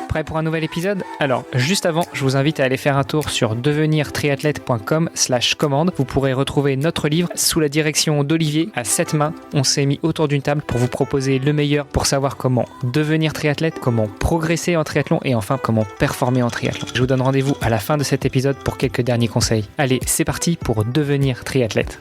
Prêt pour un nouvel épisode ? Alors, juste avant, je vous invite à aller faire un tour sur devenirtriathlète.com/commande. Vous pourrez retrouver notre livre sous la direction d'Olivier à 7 mains. On s'est mis autour d'une table pour vous proposer le meilleur pour savoir comment devenir triathlète, comment progresser en triathlon et enfin comment performer en triathlon. Je vous donne rendez-vous à la fin de cet épisode pour quelques derniers conseils. Allez, c'est parti pour devenir triathlète.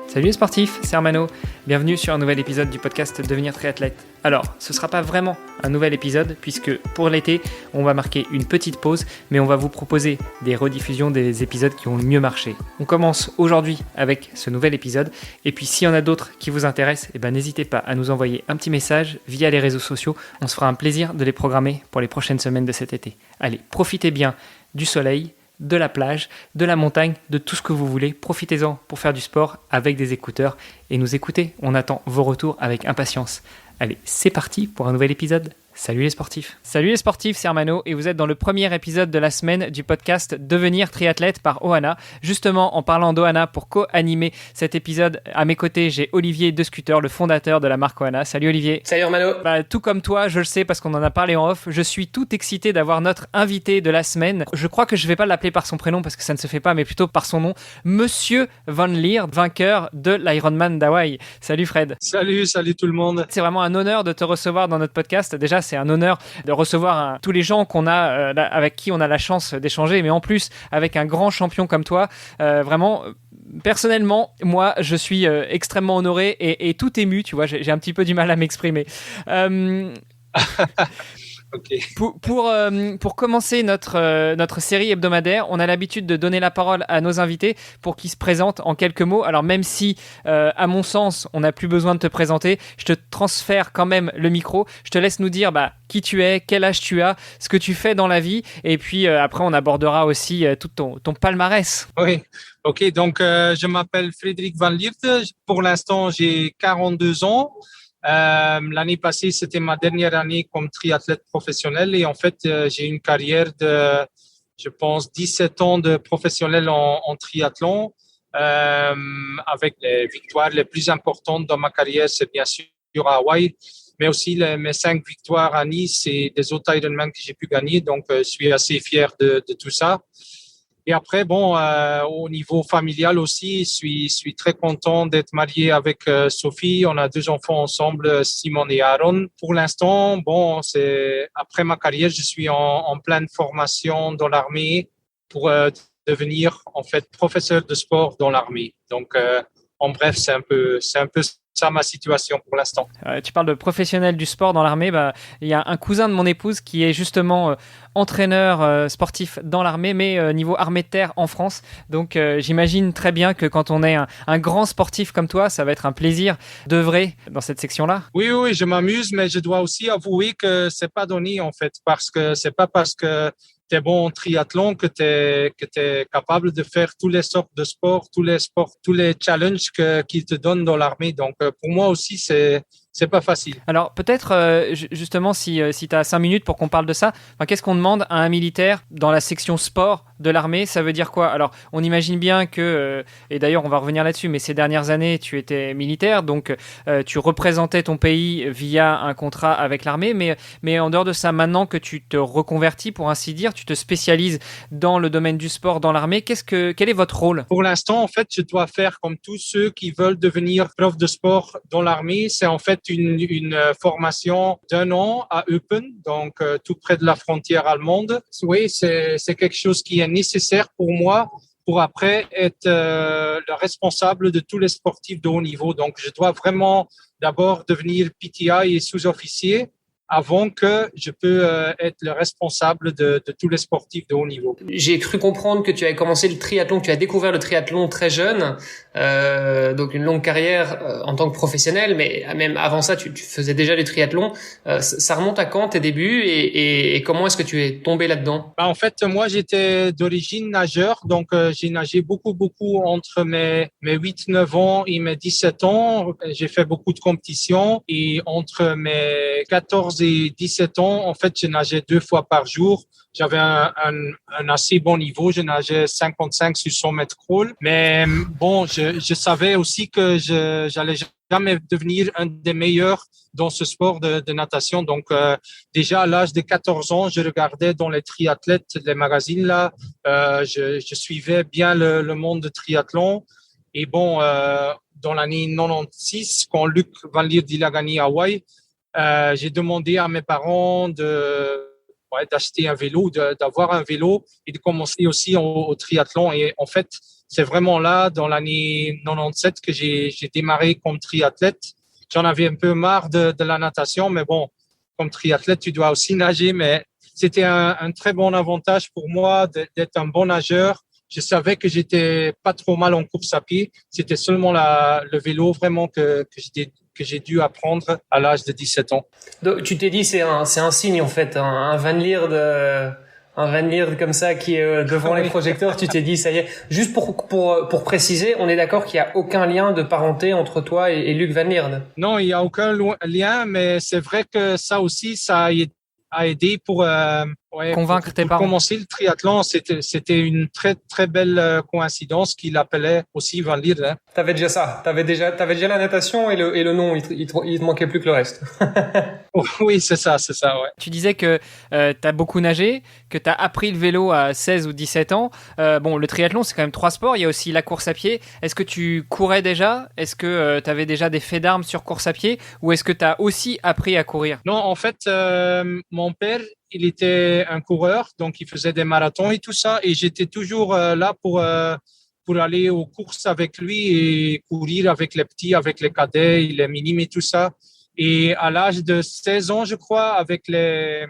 Salut les sportifs, c'est Armano. Bienvenue sur un nouvel épisode du podcast Devenir triathlète. Alors, ce ne sera pas vraiment un nouvel épisode puisque pour l'été, on va marquer une petite pause, mais on va vous proposer des rediffusions des épisodes qui ont le mieux marché. On commence aujourd'hui avec ce nouvel épisode et puis s'il y en a d'autres qui vous intéressent, n'hésitez pas à nous envoyer un petit message via les réseaux sociaux. On se fera un plaisir de les programmer pour les prochaines semaines de cet été. Allez, profitez bien du soleil, de la plage, de la montagne, de tout ce que vous voulez. Profitez-en pour faire du sport avec des écouteurs et nous écouter. On attend vos retours avec impatience. Allez, c'est parti pour un nouvel épisode. Salut les sportifs. Salut les sportifs, c'est Armano et vous êtes dans le premier épisode de la semaine du podcast Devenir triathlète par Ohana. Justement, en parlant d'Ohana, pour co-animer cet épisode, à mes côtés, j'ai Olivier Descuteur, le fondateur de la marque Ohana. Salut Olivier. Salut Armano. Tout comme toi, je le sais parce qu'on en a parlé en off, je suis tout excité d'avoir notre invité de la semaine. Je crois que je vais pas l'appeler par son prénom parce que ça ne se fait pas, mais plutôt par son nom. Monsieur Van Lier, vainqueur de l'Ironman d'Hawaï. Salut Fred. Salut tout le monde. C'est vraiment un honneur de te recevoir dans notre podcast. Déjà, c'est un honneur de recevoir tous les gens qu'on a, avec qui on a la chance d'échanger, mais en plus avec un grand champion comme toi. Vraiment, personnellement, moi, je suis extrêmement honoré et tout ému. Tu vois, j'ai un petit peu du mal à m'exprimer. Okay. Pour commencer notre série hebdomadaire, on a l'habitude de donner la parole à nos invités pour qu'ils se présentent en quelques mots. Alors même si, à mon sens, on n'a plus besoin de te présenter, je te transfère quand même le micro. Je te laisse nous dire qui tu es, quel âge tu as, ce que tu fais dans la vie. Et puis après, on abordera aussi tout ton palmarès. Oui, ok. Donc, je m'appelle Frédéric Van Lier. Pour l'instant, j'ai 42 ans. L'année passée, c'était ma dernière année comme triathlète professionnel et en fait, j'ai une carrière de, je pense, 17 ans de professionnel en triathlon avec les victoires les plus importantes dans ma carrière, c'est bien sûr à Hawaï, mais aussi mes 5 victoires à Nice et des autres Ironman que j'ai pu gagner. Donc, je suis assez fier de tout ça. Et après, au niveau familial aussi, je suis très content d'être marié avec Sophie. On a 2 enfants ensemble, Simon et Aaron. Pour l'instant, c'est après ma carrière, je suis en pleine formation dans l'armée pour devenir en fait professeur de sport dans l'armée. Donc, en bref, c'est un peu ça ma situation pour l'instant. Tu parles de professionnel du sport dans l'armée. Il y a un cousin de mon épouse qui est justement entraîneur sportif dans l'armée, mais niveau armée de terre en France. Donc j'imagine très bien que quand on est un grand sportif comme toi, ça va être un plaisir d'œuvrer dans cette section-là. Oui, je m'amuse, mais je dois aussi avouer que c'est pas donné en fait, parce que c'est pas parce que tu es bon en triathlon que tu es capable de faire toutes les sortes de sports, tous les challenges qu'ils te donnent dans l'armée. Donc, pour moi aussi, c'est pas facile. Alors, peut-être, justement, si tu as 5 minutes pour qu'on parle de ça, qu'est-ce qu'on demande à un militaire dans la section sport de l'armée? Ça veut dire quoi? Alors, on imagine bien que, et d'ailleurs, on va revenir là-dessus, mais ces dernières années, tu étais militaire, donc tu représentais ton pays via un contrat avec l'armée, mais en dehors de ça, maintenant que tu te reconvertis, pour ainsi dire, tu te spécialises dans le domaine du sport dans l'armée, quel est votre rôle? Pour l'instant, en fait, je dois faire comme tous ceux qui veulent devenir prof de sport dans l'armée. C'est en fait une formation d'1 an à Eupen, donc tout près de la frontière allemande. Oui, c'est quelque chose qui est nécessaire pour moi pour après être le responsable de tous les sportifs de haut niveau. Donc, je dois vraiment d'abord devenir PTI et sous-officier avant que je peux être le responsable de tous les sportifs de haut niveau. J'ai cru comprendre que tu avais commencé le triathlon, que tu as découvert le triathlon très jeune, donc une longue carrière en tant que professionnel, mais même avant ça, tu faisais déjà du triathlon. Ça remonte à quand tes débuts et comment est-ce que tu es tombé là-dedans? En fait, moi, j'étais d'origine nageur, donc j'ai nagé beaucoup entre mes 8-9 ans et mes 17 ans. J'ai fait beaucoup de compétitions et entre mes 14 14 et 17 ans, en fait, je nageais 2 fois par jour. J'avais un assez bon niveau. Je nageais 55 sur 100 mètres crawl. Mais bon, je savais aussi que j'allais jamais devenir un des meilleurs dans ce sport de natation. Donc, déjà à l'âge de 14 ans, je regardais dans les triathlètes, les magazines là. Je suivais bien le monde de triathlon. Et bon, dans l'année 96, quand Luc Van Lierde il a gagné Hawaï, j'ai demandé à mes parents d'acheter un vélo, d'avoir un vélo et de commencer aussi au triathlon. Et en fait, c'est vraiment là, dans l'année 97, que j'ai démarré comme triathlète. J'en avais un peu marre de la natation, mais bon, comme triathlète, tu dois aussi nager. Mais c'était un très bon avantage pour moi d'être un bon nageur. Je savais que j'étais pas trop mal en course à pied. C'était seulement le vélo vraiment que j'ai dû apprendre à l'âge de 17 ans. Donc, tu t'es dit c'est un signe en fait, un Van Lierde, un Van Lierde comme ça qui est devant les projecteurs. Tu t'es dit ça y est. Juste pour préciser, on est d'accord qu'il y a aucun lien de parenté entre toi et Luc Van Lierde. Non, il y a aucun lien, mais c'est vrai que ça aussi, ça a aidé pour convaincre tes parents. Commencer le triathlon. C'était une très très belle coïncidence qu'il appelait aussi Van Lierde. Hein. T'avais déjà ça. T'avais déjà la natation et le nom. Il te manquait plus que le reste. Oui, c'est ça, ouais. Tu disais que t'as beaucoup nagé, que t'as appris le vélo à 16 ou 17 ans. Bon, le triathlon, c'est quand même 3 sports. Il y a aussi la course à pied. Est-ce que tu courais déjà? Est-ce que t'avais déjà des faits d'armes sur course à pied? Ou est-ce que t'as aussi appris à courir? Non, en fait, mon père, il était un coureur, donc il faisait des marathons et tout ça. Et j'étais toujours là pour aller aux courses avec lui et courir avec les petits, avec les cadets, les minimes et tout ça. Et à l'âge de 16 ans, je crois, avec les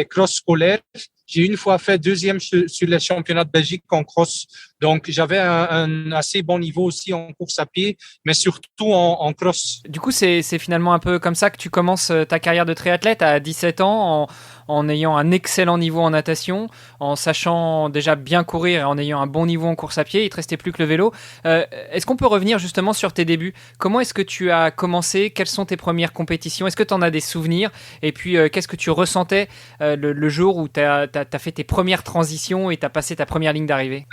crosses scolaires, j'ai une fois fait deuxième sur les championnats de Belgique en cross. Donc, j'avais un assez bon niveau aussi en course à pied, mais surtout en cross. Du coup, c'est finalement un peu comme ça que tu commences ta carrière de triathlète à 17 ans, en ayant un excellent niveau en natation, en sachant déjà bien courir et en ayant un bon niveau en course à pied. Il te restait plus que le vélo. Est-ce qu'on peut revenir justement sur tes débuts? Comment est-ce que tu as commencé? Quelles sont tes premières compétitions? Est-ce que tu en as des souvenirs? Et puis, qu'est-ce que tu ressentais le jour où tu as fait tes premières transitions et tu as passé ta première ligne d'arrivée?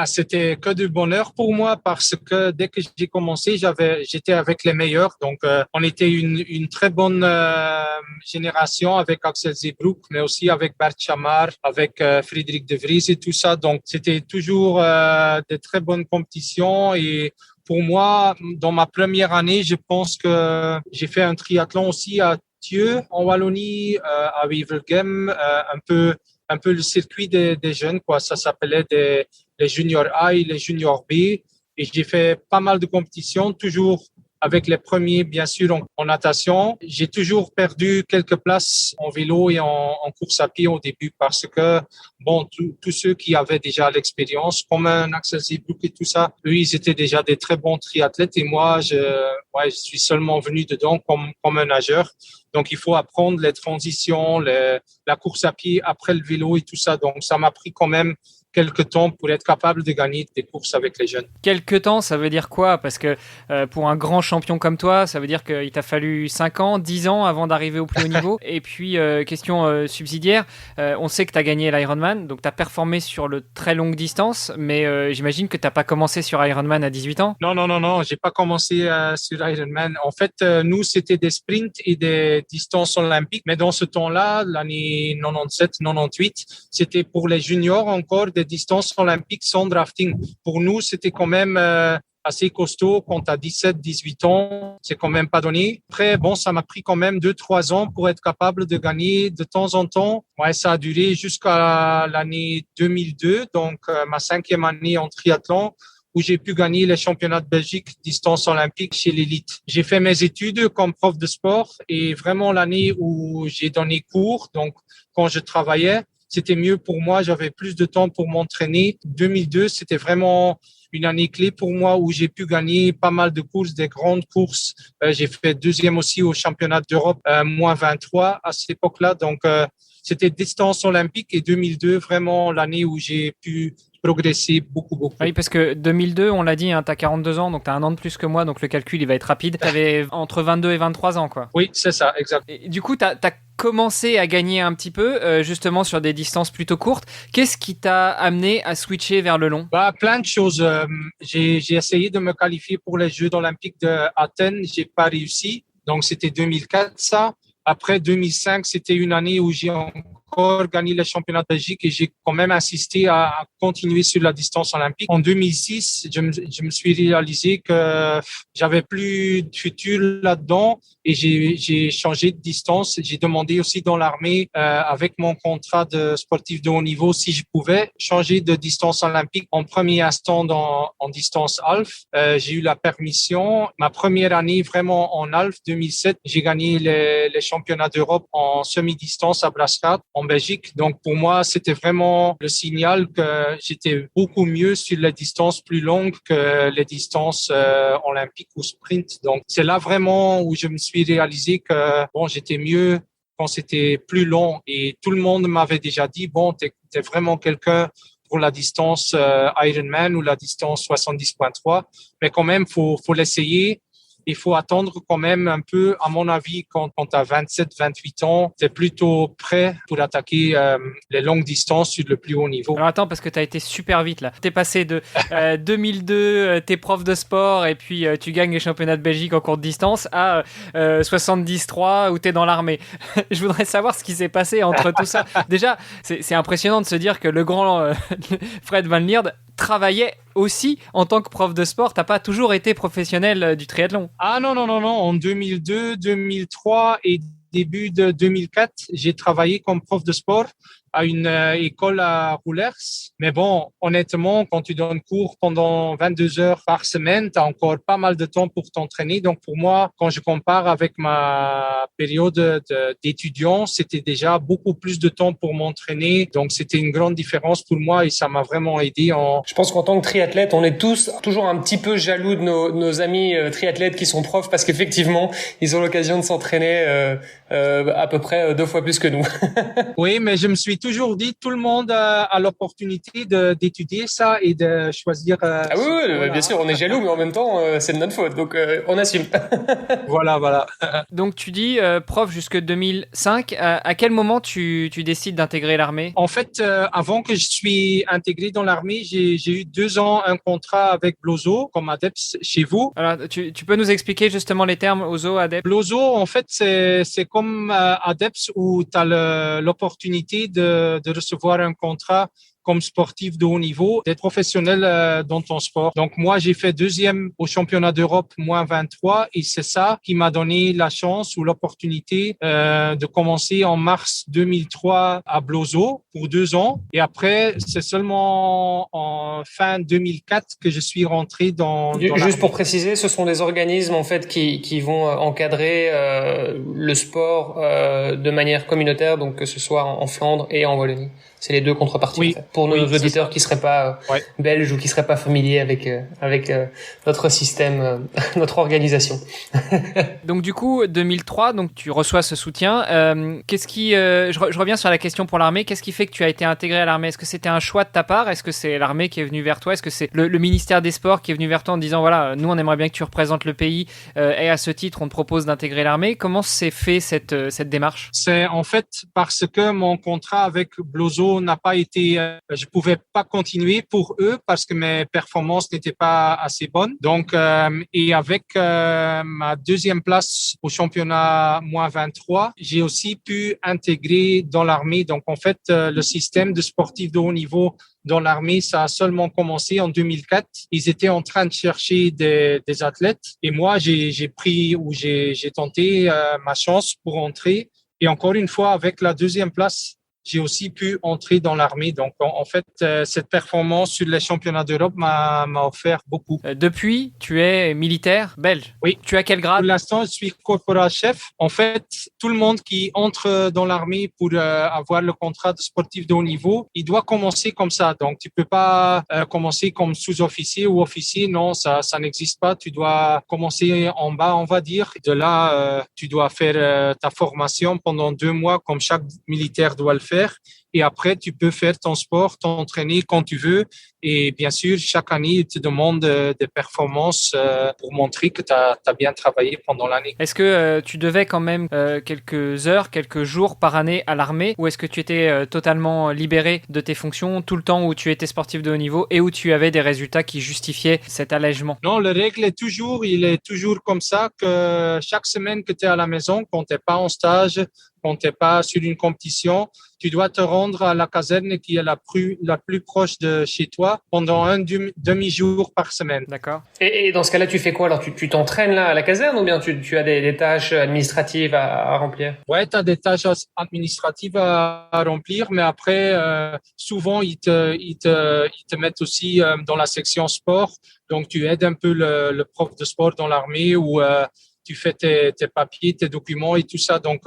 C'était que du bonheur pour moi parce que dès que j'ai commencé, j'étais avec les meilleurs. Donc, on était une très bonne génération avec Axel Zeebroek, mais aussi avec Bert Chamar, avec Frederik de Vries et tout ça. Donc, c'était toujours des très bonnes compétitions et pour moi, dans ma première année, je pense que j'ai fait un triathlon aussi à Thieu, en Wallonie, à Wevelgem, un peu le circuit des jeunes, quoi. Ça s'appelait les juniors A et les juniors B. Et j'ai fait pas mal de compétitions, toujours avec les premiers, bien sûr, en natation. J'ai toujours perdu quelques places en vélo et en course à pied au début parce que, bon, tous ceux qui avaient déjà l'expérience, comme un Axel Zeebroek et tout ça, eux, ils étaient déjà des très bons triathlètes et moi, je suis seulement venu dedans comme un nageur. Donc, il faut apprendre les transitions, la course à pied après le vélo et tout ça. Donc, ça m'a pris quand même quelques temps pour être capable de gagner des courses avec les jeunes. Quelques temps, ça veut dire quoi? Parce que pour un grand champion comme toi, ça veut dire qu'il t'a fallu 5 ans, 10 ans avant d'arriver au plus haut niveau. Et puis, question subsidiaire, on sait que tu as gagné l'Ironman, donc tu as performé sur le très longue distance, mais j'imagine que tu n'as pas commencé sur Ironman à 18 ans? Non, j'ai pas commencé sur Ironman. En fait, nous, c'était des sprints et des distances olympiques, mais dans ce temps-là, l'année 97-98, c'était pour les juniors encore des distances olympiques sans drafting. Pour nous, c'était quand même assez costaud quand tu as 17-18 ans. C'est quand même pas donné. Après, bon, ça m'a pris quand même 2-3 ans pour être capable de gagner de temps en temps. Ouais, ça a duré jusqu'à l'année 2002, donc ma 5e année en triathlon, où j'ai pu gagner les championnats de Belgique distance olympique chez l'élite. J'ai fait mes études comme prof de sport et vraiment l'année où j'ai donné cours, donc quand je travaillais, c'était mieux pour moi, j'avais plus de temps pour m'entraîner. 2002, c'était vraiment une année clé pour moi où j'ai pu gagner pas mal de courses, des grandes courses. J'ai fait 2e aussi au championnat d'Europe, moins 23 à cette époque-là. Donc, c'était distance olympique et 2002, vraiment l'année où j'ai pu progressé beaucoup. Oui, parce que 2002, on l'a dit, hein, tu as 42 ans, donc tu as un an de plus que moi, donc le calcul, il va être rapide. Tu avais entre 22 et 23 ans, quoi. Oui, c'est ça, exact. Et du coup, tu as commencé à gagner un petit peu, justement sur des distances plutôt courtes. Qu'est-ce qui t'a amené à switcher vers le long? Plein de choses. J'ai essayé de me qualifier pour les Jeux olympiques d'Athènes. J'ai pas réussi. Donc, c'était 2004, ça. Après 2005, c'était une année où j'ai encore gagné les championnats de Belgique et j'ai quand même insisté à continuer sur la distance olympique. En 2006, je me suis réalisé que j'avais plus de futur là-dedans et j'ai changé de distance. J'ai demandé aussi dans l'armée, avec mon contrat de sportif de haut niveau, si je pouvais changer de distance olympique en premier instant en distance half. J'ai eu la permission. Ma première année vraiment en half, 2007, j'ai gagné les championnats d'Europe en semi-distance à Brascat, en Belgique. Donc, pour moi, c'était vraiment le signal que j'étais beaucoup mieux sur les distances plus longues que les distances olympiques ou sprint. Donc, c'est là vraiment où je me suis réalisé que, bon, j'étais mieux quand c'était plus long. Et tout le monde m'avait déjà dit, bon, t'es vraiment quelqu'un pour la distance Ironman ou la distance 70.3. Mais quand même, faut l'essayer. Il faut attendre quand même un peu, à mon avis, quand tu as 27, 28 ans, tu es plutôt prêt pour attaquer les longues distances sur le plus haut niveau. Alors attends, parce que tu as été super vite là. Tu es passé de 2002, t'es prof de sport et puis tu gagnes les championnats de Belgique en courte distance à 73 où tu es dans l'armée. Je voudrais savoir ce qui s'est passé entre tout ça. Déjà, c'est impressionnant de se dire que le grand Fred Van Lierde travaillait aussi en tant que prof de sport. T'as pas toujours été professionnel du triathlon. Ah non. En 2002, 2003 et début de 2004, j'ai travaillé comme prof de sport à une école à Roulers. Mais bon, honnêtement, quand tu donnes cours pendant 22 heures par semaine, tu as encore pas mal de temps pour t'entraîner. Donc, pour moi, quand je compare avec ma période d'étudiant, c'était déjà beaucoup plus de temps pour m'entraîner. Donc, c'était une grande différence pour moi et ça m'a vraiment aidé. Je pense qu'en tant que triathlète, on est tous toujours un petit peu jaloux de nos amis triathlètes qui sont profs parce qu'effectivement, ils ont l'occasion de s'entraîner à peu près 2 fois plus que nous. Oui, mais je me suis toujours dit, tout le monde a l'opportunité d'étudier ça et de choisir. Ah oui, voilà. Bien sûr, on est jaloux, mais en même temps, c'est de notre faute, donc on assume. Voilà. Donc tu dis prof jusque 2005. À quel moment tu décides d'intégrer l'armée? En fait, avant que je suis intégré dans l'armée, j'ai eu 2 ans un contrat avec Blozo comme ADEPS chez vous. Alors, tu peux nous expliquer justement les termes OZO, ADEPS? Blozo, en fait, c'est comme ADEPS où tu as l'opportunité de recevoir un contrat comme sportif de haut niveau, d'être professionnel dans ton sport. Donc moi, j'ai fait 2e au championnat d'Europe, moins 23, et c'est ça qui m'a donné la chance ou l'opportunité de commencer en mars 2003 à Blozo pour 2 ans. Et après, c'est seulement en fin 2004 que je suis rentré dans Juste pour préciser, ce sont des organismes en fait qui vont encadrer le sport de manière communautaire, donc que ce soit en Flandre et en Wallonie. C'est les 2 contreparties. Oui. En fait. Pour nos auditeurs qui seraient pas belges ou qui seraient pas familiers avec notre système, notre organisation. Donc du coup, 2003, donc tu reçois ce soutien. Qu'est-ce qui, je reviens sur la question pour l'armée. Qu'est-ce qui fait que tu as été intégré à l'armée? Est-ce que c'était un choix de ta part? Est-ce que c'est l'armée qui est venue vers toi? Est-ce que c'est le ministère des Sports qui est venu vers toi en disant voilà, nous on aimerait bien que tu représentes le pays et à ce titre on te propose d'intégrer l'armée? Comment s'est fait cette démarche? C'est en fait parce que mon contrat avec Blozo n'a pas été, je pouvais pas continuer pour eux parce que mes performances n'étaient pas assez bonnes. Donc, et avec ma 2e place au championnat moins 23, j'ai aussi pu intégrer dans l'armée. Donc, en fait, le système de sportifs de haut niveau dans l'armée, ça a seulement commencé en 2004. Ils étaient en train de chercher des athlètes et moi, j'ai tenté ma chance pour entrer. Et encore une fois, avec la 2e place, j'ai aussi pu entrer dans l'armée. Donc, en fait, cette performance sur les championnats d'Europe m'a offert beaucoup. Depuis, tu es militaire belge. Oui. Tu as quel grade? Pour l'instant, je suis corporal-chef. En fait, tout le monde qui entre dans l'armée pour avoir le contrat de sportif de haut niveau, il doit commencer comme ça. Donc, tu peux pas commencer comme sous-officier ou officier. Non, ça n'existe pas. Tu dois commencer en bas, on va dire. De là, tu dois faire ta formation pendant 2 mois, comme chaque militaire doit le faire. Et après, tu peux faire ton sport, t'entraîner quand tu veux. Et bien sûr, chaque année, ils te demandent des performances pour montrer que tu as bien travaillé pendant l'année. Est-ce que tu devais quand même quelques heures, quelques jours par année à l'armée, ou est-ce que tu étais totalement libéré de tes fonctions tout le temps où tu étais sportif de haut niveau et où tu avais des résultats qui justifiaient cet allègement? Non, la règle il est toujours comme ça que chaque semaine que tu es à la maison, quand tu n'es pas en stage, quand tu n'es pas sur une compétition, tu dois te rendre à la caserne qui est la plus proche de chez toi pendant un demi-jour par semaine. D'accord. Et dans ce cas-là, tu fais quoi? Alors, tu t'entraînes là à la caserne ou bien tu as des tâches administratives à remplir? Ouais, tu as des tâches administratives à remplir, mais après, souvent, ils te mettent aussi dans la section sport. Donc, tu aides un peu le prof de sport dans l'armée où tu fais tes papiers, tes documents et tout ça. Donc,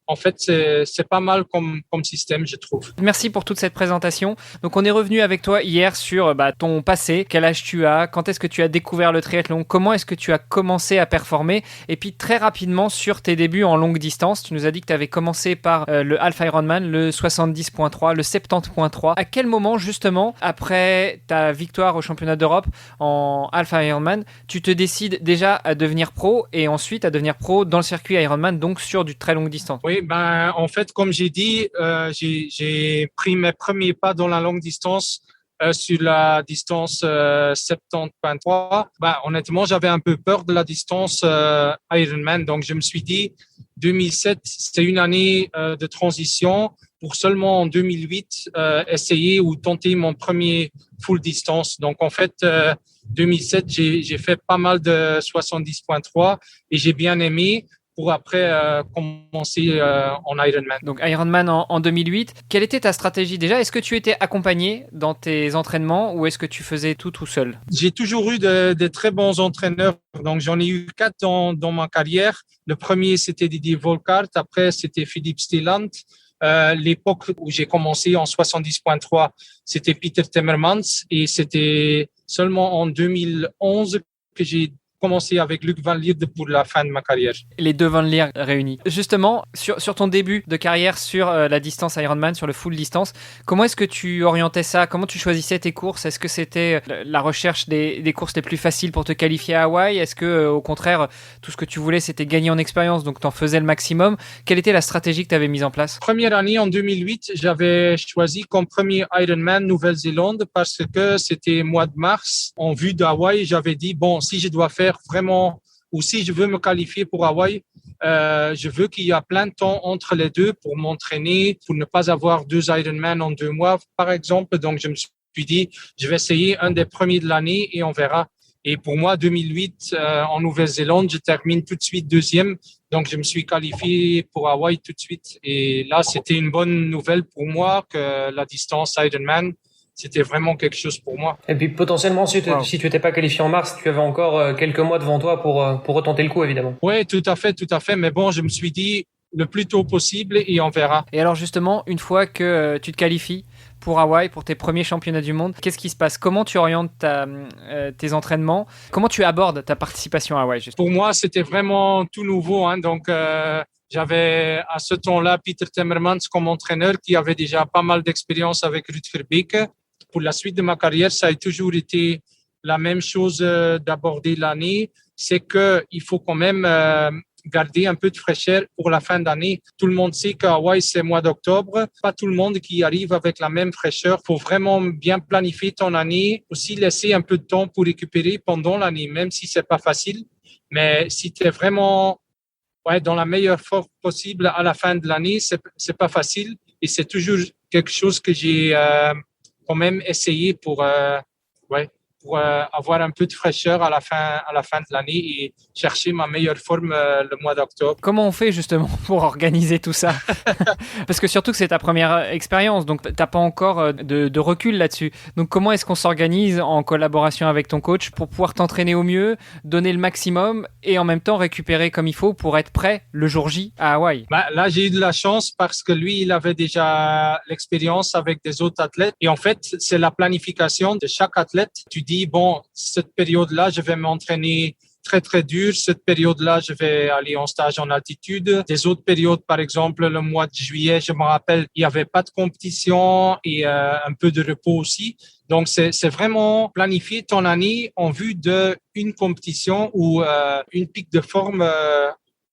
en fait, c'est pas mal comme système, je trouve. Merci pour toute cette présentation. Donc, on est revenu avec toi hier sur ton passé, quel âge tu as, quand est-ce que tu as découvert le triathlon, comment est-ce que tu as commencé à performer, et puis très rapidement sur tes débuts en longue distance. Tu nous as dit que tu avais commencé par le Half Ironman, le 70.3, le 70.3. À quel moment, justement, après ta victoire au championnat d'Europe en Half Ironman, tu te décides déjà à devenir pro et ensuite à devenir pro dans le circuit Ironman, donc sur du très longue distance? Oui, en fait, comme j'ai dit, j'ai pris mes premiers pas dans la longue distance sur la distance 70.3. Honnêtement, j'avais un peu peur de la distance Ironman, donc je me suis dit 2007, c'était une année de transition pour seulement en 2008 essayer ou tenter mon premier full distance. Donc en fait, 2007, j'ai fait pas mal de 70.3 et j'ai bien aimé, pour après commencer en Ironman. Donc Ironman en 2008. Quelle était ta stratégie déjà? Est-ce que tu étais accompagné dans tes entraînements ou est-ce que tu faisais tout seul? J'ai toujours eu de très bons entraîneurs. Donc j'en ai eu 4 dans ma carrière. Le premier, c'était Didier Volkart. Après, c'était Philippe Stilland. L'époque où j'ai commencé en 70.3, c'était Peter Temmermans. Et c'était seulement en 2011 que j'ai commencé avec Luc Van Lierde pour la fin de ma carrière. Les deux Van Lierde réunis. Justement, sur ton début de carrière sur la distance Ironman, sur le full distance, comment est-ce que tu orientais ça? Comment tu choisissais tes courses? Est-ce que c'était la recherche des courses les plus faciles pour te qualifier à Hawaï? Est-ce que au contraire, tout ce que tu voulais, c'était gagner en expérience, donc tu en faisais le maximum? Quelle était la stratégie que tu avais mise en place? Première année, en 2008, j'avais choisi comme premier Ironman Nouvelle-Zélande parce que c'était mois de mars. En vue d'Hawaï, j'avais dit, bon, si je dois faire vraiment, ou si je veux me qualifier pour Hawaï, je veux qu'il y ait plein de temps entre les deux pour m'entraîner, pour ne pas avoir 2 Ironman en 2 mois, par exemple. Donc, je me suis dit, je vais essayer un des premiers de l'année et on verra. Et pour moi, 2008, en Nouvelle-Zélande, je termine tout de suite deuxième. Donc, je me suis qualifié pour Hawaï tout de suite. Et là, c'était une bonne nouvelle pour moi que la distance Ironman, c'était vraiment quelque chose pour moi. Et puis potentiellement, si tu n'étais pas qualifié en mars, tu avais encore quelques mois devant toi pour retenter le coup, évidemment. Oui, tout à fait. Mais bon, je me suis dit le plus tôt possible et on verra. Et alors justement, une fois que tu te qualifies pour Hawaï, pour tes premiers championnats du monde, qu'est-ce qui se passe? Comment tu orientes tes entraînements? Comment tu abordes ta participation à Hawaï, justement? Pour moi, c'était vraiment tout nouveau. Donc, j'avais à ce temps-là Peter Temmermans comme entraîneur qui avait déjà pas mal d'expérience avec Rutger Beke. Pour la suite de ma carrière, ça a toujours été la même chose d'aborder l'année. C'est qu'il faut quand même garder un peu de fraîcheur pour la fin d'année. Tout le monde sait qu'à Hawaï, c'est mois d'octobre. Pas tout le monde qui arrive avec la même fraîcheur. Il faut vraiment bien planifier ton année. Aussi laisser un peu de temps pour récupérer pendant l'année, même si c'est pas facile. Mais si tu es vraiment dans la meilleure forme possible à la fin de l'année, c'est pas facile. Et c'est toujours quelque chose que j'ai quand même essayé pour avoir un peu de fraîcheur à la fin de l'année et chercher ma meilleure forme le mois d'octobre. Comment on fait justement pour organiser tout ça? Parce que surtout que c'est ta première expérience, donc t'as pas encore de recul là-dessus. Donc comment est-ce qu'on s'organise en collaboration avec ton coach pour pouvoir t'entraîner au mieux, donner le maximum et en même temps récupérer comme il faut pour être prêt le jour J à Hawaï? Là, j'ai eu de la chance parce que lui, il avait déjà l'expérience avec des autres athlètes. Et en fait, c'est la planification de chaque athlète. Tu dis, bon, cette période-là, je vais m'entraîner très, très dur. Cette période-là, je vais aller en stage en altitude. Des autres périodes, par exemple, le mois de juillet, je me rappelle, il n'y avait pas de compétition et un peu de repos aussi. Donc, c'est vraiment planifier ton année en vue d'une compétition ou une pic de forme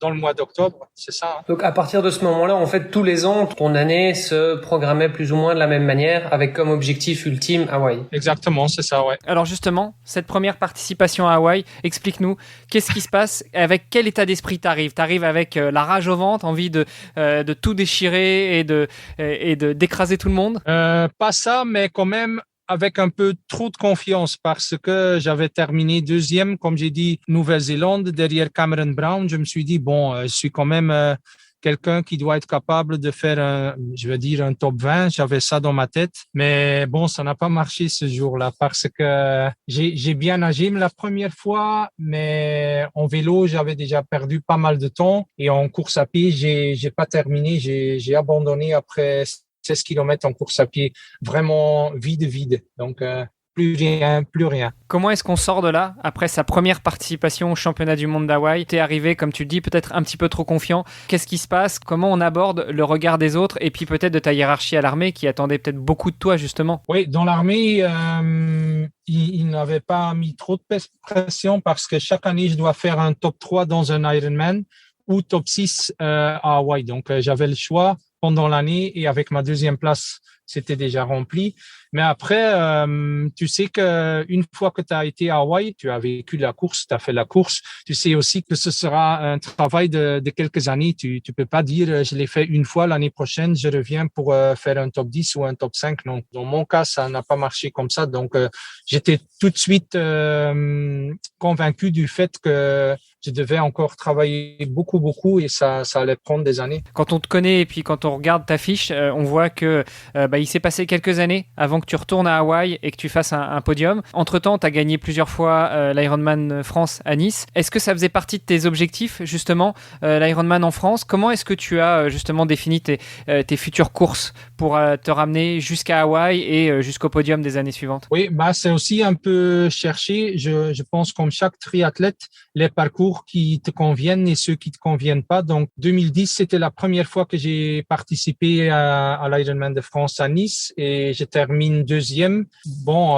dans le mois d'octobre, c'est ça. Hein. Donc à partir de ce moment-là, en fait, tous les ans, ton année se programmait plus ou moins de la même manière, avec comme objectif ultime Hawaï. Exactement, c'est ça, ouais. Alors justement, cette première participation à Hawaï, explique-nous, qu'est-ce qui se passe, avec quel état d'esprit t'arrives ? T'arrives avec la rage au ventre, envie de tout déchirer et d'écraser tout le monde ? Pas ça, mais quand même avec un peu trop de confiance parce que j'avais terminé deuxième, comme j'ai dit, Nouvelle-Zélande, derrière Cameron Brown. Je me suis dit, bon, je suis quand même quelqu'un qui doit être capable de faire, un top 20. J'avais ça dans ma tête. Mais bon, ça n'a pas marché ce jour-là parce que j'ai bien nagé la première fois, mais en vélo, j'avais déjà perdu pas mal de temps. Et en course à pied, j'ai pas terminé. J'ai abandonné après 16 kilomètres en course à pied, vraiment vide. Donc, plus rien. Comment est-ce qu'on sort de là, après sa première participation au championnat du monde d'Hawaï ? T'es arrivé, comme tu le dis, peut-être un petit peu trop confiant. Qu'est-ce qui se passe ? Comment on aborde le regard des autres et puis peut-être de ta hiérarchie à l'armée qui attendait peut-être beaucoup de toi, justement ? Oui, dans l'armée, ils n'avaient pas mis trop de pression parce que chaque année, je dois faire un top 3 dans un Ironman ou top 6 à Hawaï. Donc, j'avais le choix pendant l'année et avec ma deuxième place, c'était déjà rempli. Mais après, tu sais que une fois que tu as été à Hawaï, tu as vécu la course, tu as fait la course, tu sais aussi que ce sera un travail de quelques années. Tu peux pas dire je l'ai fait une fois, l'année prochaine, je reviens pour faire un top 10 ou un top 5. Non, dans mon cas, ça n'a pas marché comme ça. Donc, j'étais tout de suite convaincu du fait que je devais encore travailler beaucoup et ça allait prendre des années. Quand on te connaît et puis quand on regarde ta fiche, on voit que il s'est passé quelques années avant que tu retournes à Hawaï et que tu fasses un podium. Entre-temps, tu as gagné plusieurs fois l'Ironman France à Nice. Est-ce que ça faisait partie de tes objectifs, justement, l'Ironman en France ? Comment est-ce que tu as justement défini tes futures courses pour te ramener jusqu'à Hawaï et jusqu'au podium des années suivantes ? Oui, c'est aussi un peu chercher. Je pense comme chaque triathlète, les parcours qui te conviennent et ceux qui te conviennent pas. Donc, 2010, c'était la première fois que j'ai participé à l'Ironman de France à Nice et je termine deuxième. Bon,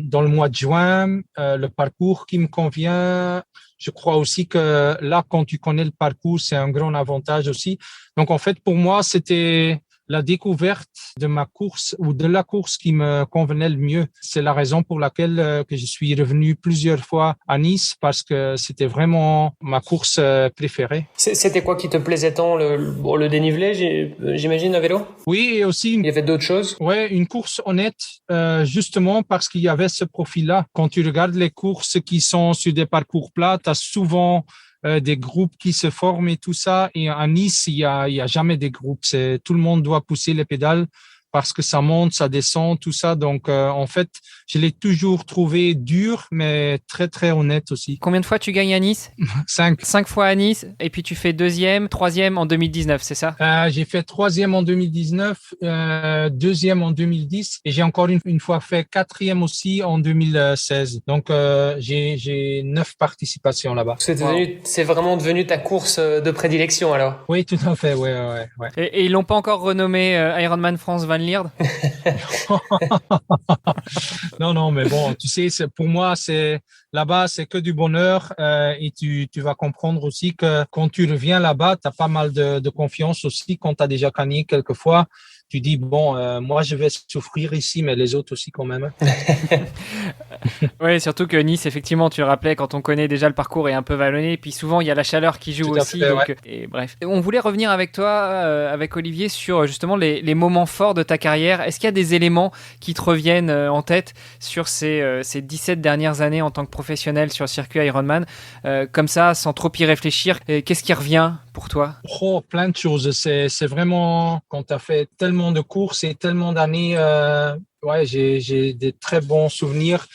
dans le mois de juin, le parcours qui me convient. Je crois aussi que là, quand tu connais le parcours, c'est un grand avantage aussi. Donc, en fait, pour moi, c'était la découverte de ma course ou de la course qui me convenait le mieux. C'est la raison pour laquelle que je suis revenu plusieurs fois à Nice parce que c'était vraiment ma course préférée. C'était quoi qui te plaisait tant ? Le dénivelé, j'imagine, à vélo ? Oui, et aussi... Il y avait d'autres choses ? Ouais, une course honnête, justement parce qu'il y avait ce profil-là. Quand tu regardes les courses qui sont sur des parcours plats, tu as souvent des groupes qui se forment et tout ça. Et à Nice, il y a jamais des groupes. Tout le monde doit pousser les pédales parce que ça monte, ça descend, tout ça. Donc, en fait, je l'ai toujours trouvé dur, mais très, très honnête aussi. Combien de fois tu gagnes à Nice ? 5. 5 fois à Nice, et puis tu fais deuxième, troisième en 2019, c'est ça ? J'ai fait troisième en 2019, deuxième en 2010, et j'ai encore une fois fait quatrième aussi en 2016. Donc, j'ai 9 participations là-bas. C'est vraiment devenu ta course de prédilection, alors ? Oui, tout à fait, ouais. Et ils l'ont pas encore renommé Ironman France Van Lierde ? Non, mais bon, tu sais, pour moi, là-bas, c'est que du bonheur et tu vas comprendre aussi que quand tu reviens là-bas, tu as pas mal de confiance aussi quand tu as déjà gagné quelques fois. Tu dis, bon, moi, je vais souffrir ici, mais les autres aussi quand même. Oui, surtout que Nice, effectivement, tu rappelais, quand on connaît déjà le parcours est un peu vallonné, puis souvent, il y a la chaleur qui joue aussi. Fait, donc, ouais. Et bref. On voulait revenir avec toi, avec Olivier, sur justement les moments forts de ta carrière. Est-ce qu'il y a des éléments qui te reviennent en tête sur ces 17 dernières années en tant que professionnel sur le circuit Ironman, comme ça, sans trop y réfléchir? Qu'est-ce qui revient pour toi? Oh, plein de choses. C'est vraiment, quand tu as fait tellement de courses et tellement d'années, j'ai des très bons souvenirs.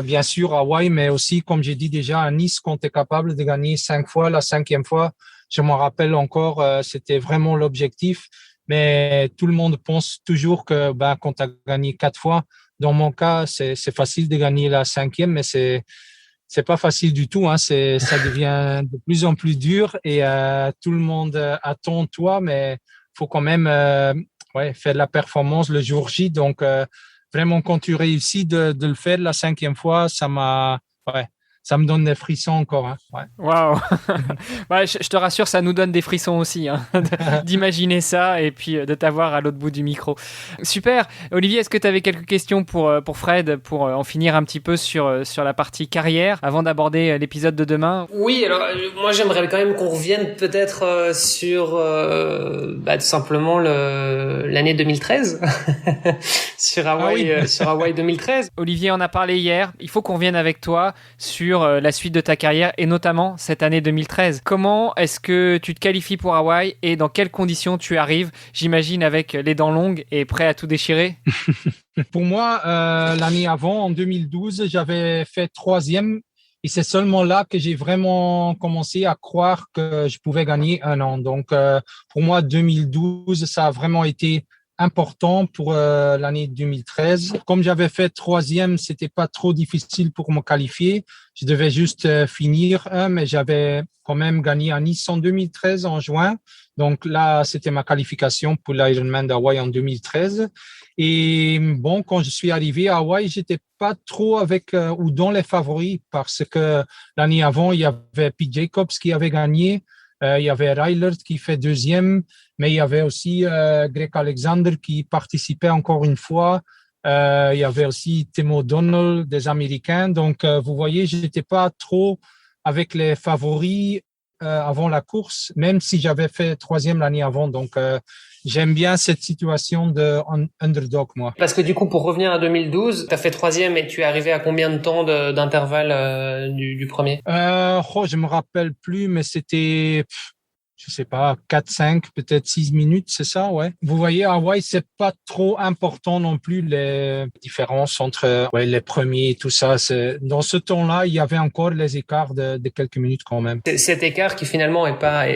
Bien sûr, à Hawaï, mais aussi, comme j'ai dit déjà, à Nice, quand tu es capable de gagner 5 fois, la 5e fois, je m'en rappelle encore, c'était vraiment l'objectif. Mais tout le monde pense toujours que quand tu as gagné 4 fois, dans mon cas, c'est facile de gagner la 5e, mais c'est pas facile du tout. Hein. Ça devient de plus en plus dur et tout le monde attend toi, mais faut quand même faire de la performance le jour J. Donc vraiment, quand tu réussis de le faire la 5e fois, ça me donne des frissons encore. Hein. Ouais. Waouh. Ouais, je te rassure, ça nous donne des frissons aussi, hein, d'imaginer ça et puis de t'avoir à l'autre bout du micro. Super. Olivier, est-ce que tu avais quelques questions pour Fred, pour en finir un petit peu sur la partie carrière avant d'aborder l'épisode de demain? Oui, alors moi j'aimerais quand même qu'on revienne peut-être sur tout simplement l'année 2013 sur Hawaï, sur Hawaï 2013. Olivier en a parlé hier. Il faut qu'on revienne avec toi sur la suite de ta carrière et notamment cette année 2013. Comment est-ce que tu te qualifies pour Hawaï et dans quelles conditions tu arrives? J'imagine avec les dents longues et prêt à tout déchirer. Pour moi, l'année avant, en 2012, j'avais fait 3e et c'est seulement là que j'ai vraiment commencé à croire que je pouvais gagner un an. Donc, pour moi, 2012, ça a vraiment été important pour l'année 2013. Comme j'avais fait 3e, c'était pas trop difficile pour me qualifier. Je devais juste finir, mais j'avais quand même gagné à Nice en 2013 en juin. Donc là, c'était ma qualification pour l'Ironman d'Hawaï en 2013. Et bon, quand je suis arrivé à Hawaï, j'étais pas trop avec ou dans les favoris parce que l'année avant, il y avait Pete Jacobs qui avait gagné. Il y avait Rylert qui fait 2e, mais il y avait aussi Greg Alexander qui participait encore une fois. Il y avait aussi Tim O'Donnell des Américains. Donc, vous voyez, j'étais pas trop avec les favoris avant la course, même si j'avais fait 3e l'année avant. Donc, j'aime bien cette situation de underdog, moi. Parce que du coup, pour revenir à 2012, tu as fait 3e et tu es arrivé à combien de temps d'intervalle du premier? Je me rappelle plus, mais c'était, je sais pas, 4-5, peut-être 6 minutes, c'est ça, ouais. Vous voyez, à Hawaï, c'est pas trop important non plus les différences entre les premiers et tout ça. Dans ce temps-là, il y avait encore les écarts de quelques minutes quand même. Cet écart qui finalement est pas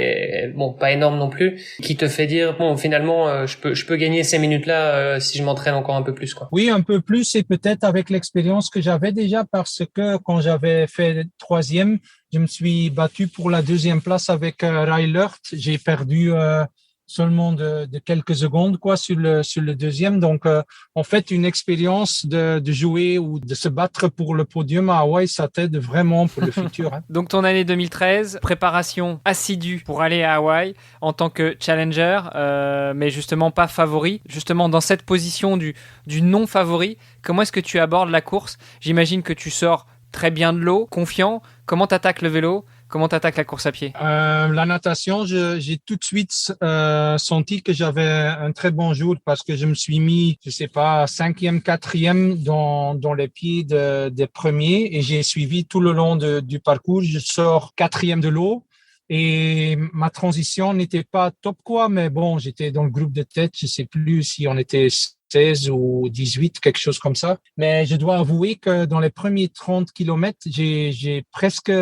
énorme non plus, qui te fait dire bon finalement je peux gagner ces minutes-là si je m'entraîne encore un peu plus, quoi. Oui, un peu plus et peut-être avec l'expérience que j'avais déjà parce que quand j'avais fait 3e, je me suis battu pour la 2e place avec Rylert. J'ai perdu seulement de quelques secondes quoi sur le 2e. Donc en fait une expérience de jouer ou de se battre pour le podium à Hawaï, ça t'aide vraiment pour le futur. Hein. Donc ton année 2013, préparation assidue pour aller à Hawaï en tant que challenger, mais justement pas favori. Justement dans cette position du non favori, comment est-ce que tu abordes la course? J'imagine que tu sors très bien de l'eau, confiant. Comment t'attaques le vélo? Comment t'attaques la course à pied? La natation, j'ai tout de suite senti que j'avais un très bon jour parce que je me suis mis, je sais pas, 5e, 4e dans les pieds des premiers et j'ai suivi tout le long du parcours. Je sors 4e de l'eau. Et ma transition n'était pas top quoi, mais bon, j'étais dans le groupe de tête. Je sais plus si on était 16 ou 18, quelque chose comme ça. Mais je dois avouer que dans les premiers 30 kilomètres, j'ai presque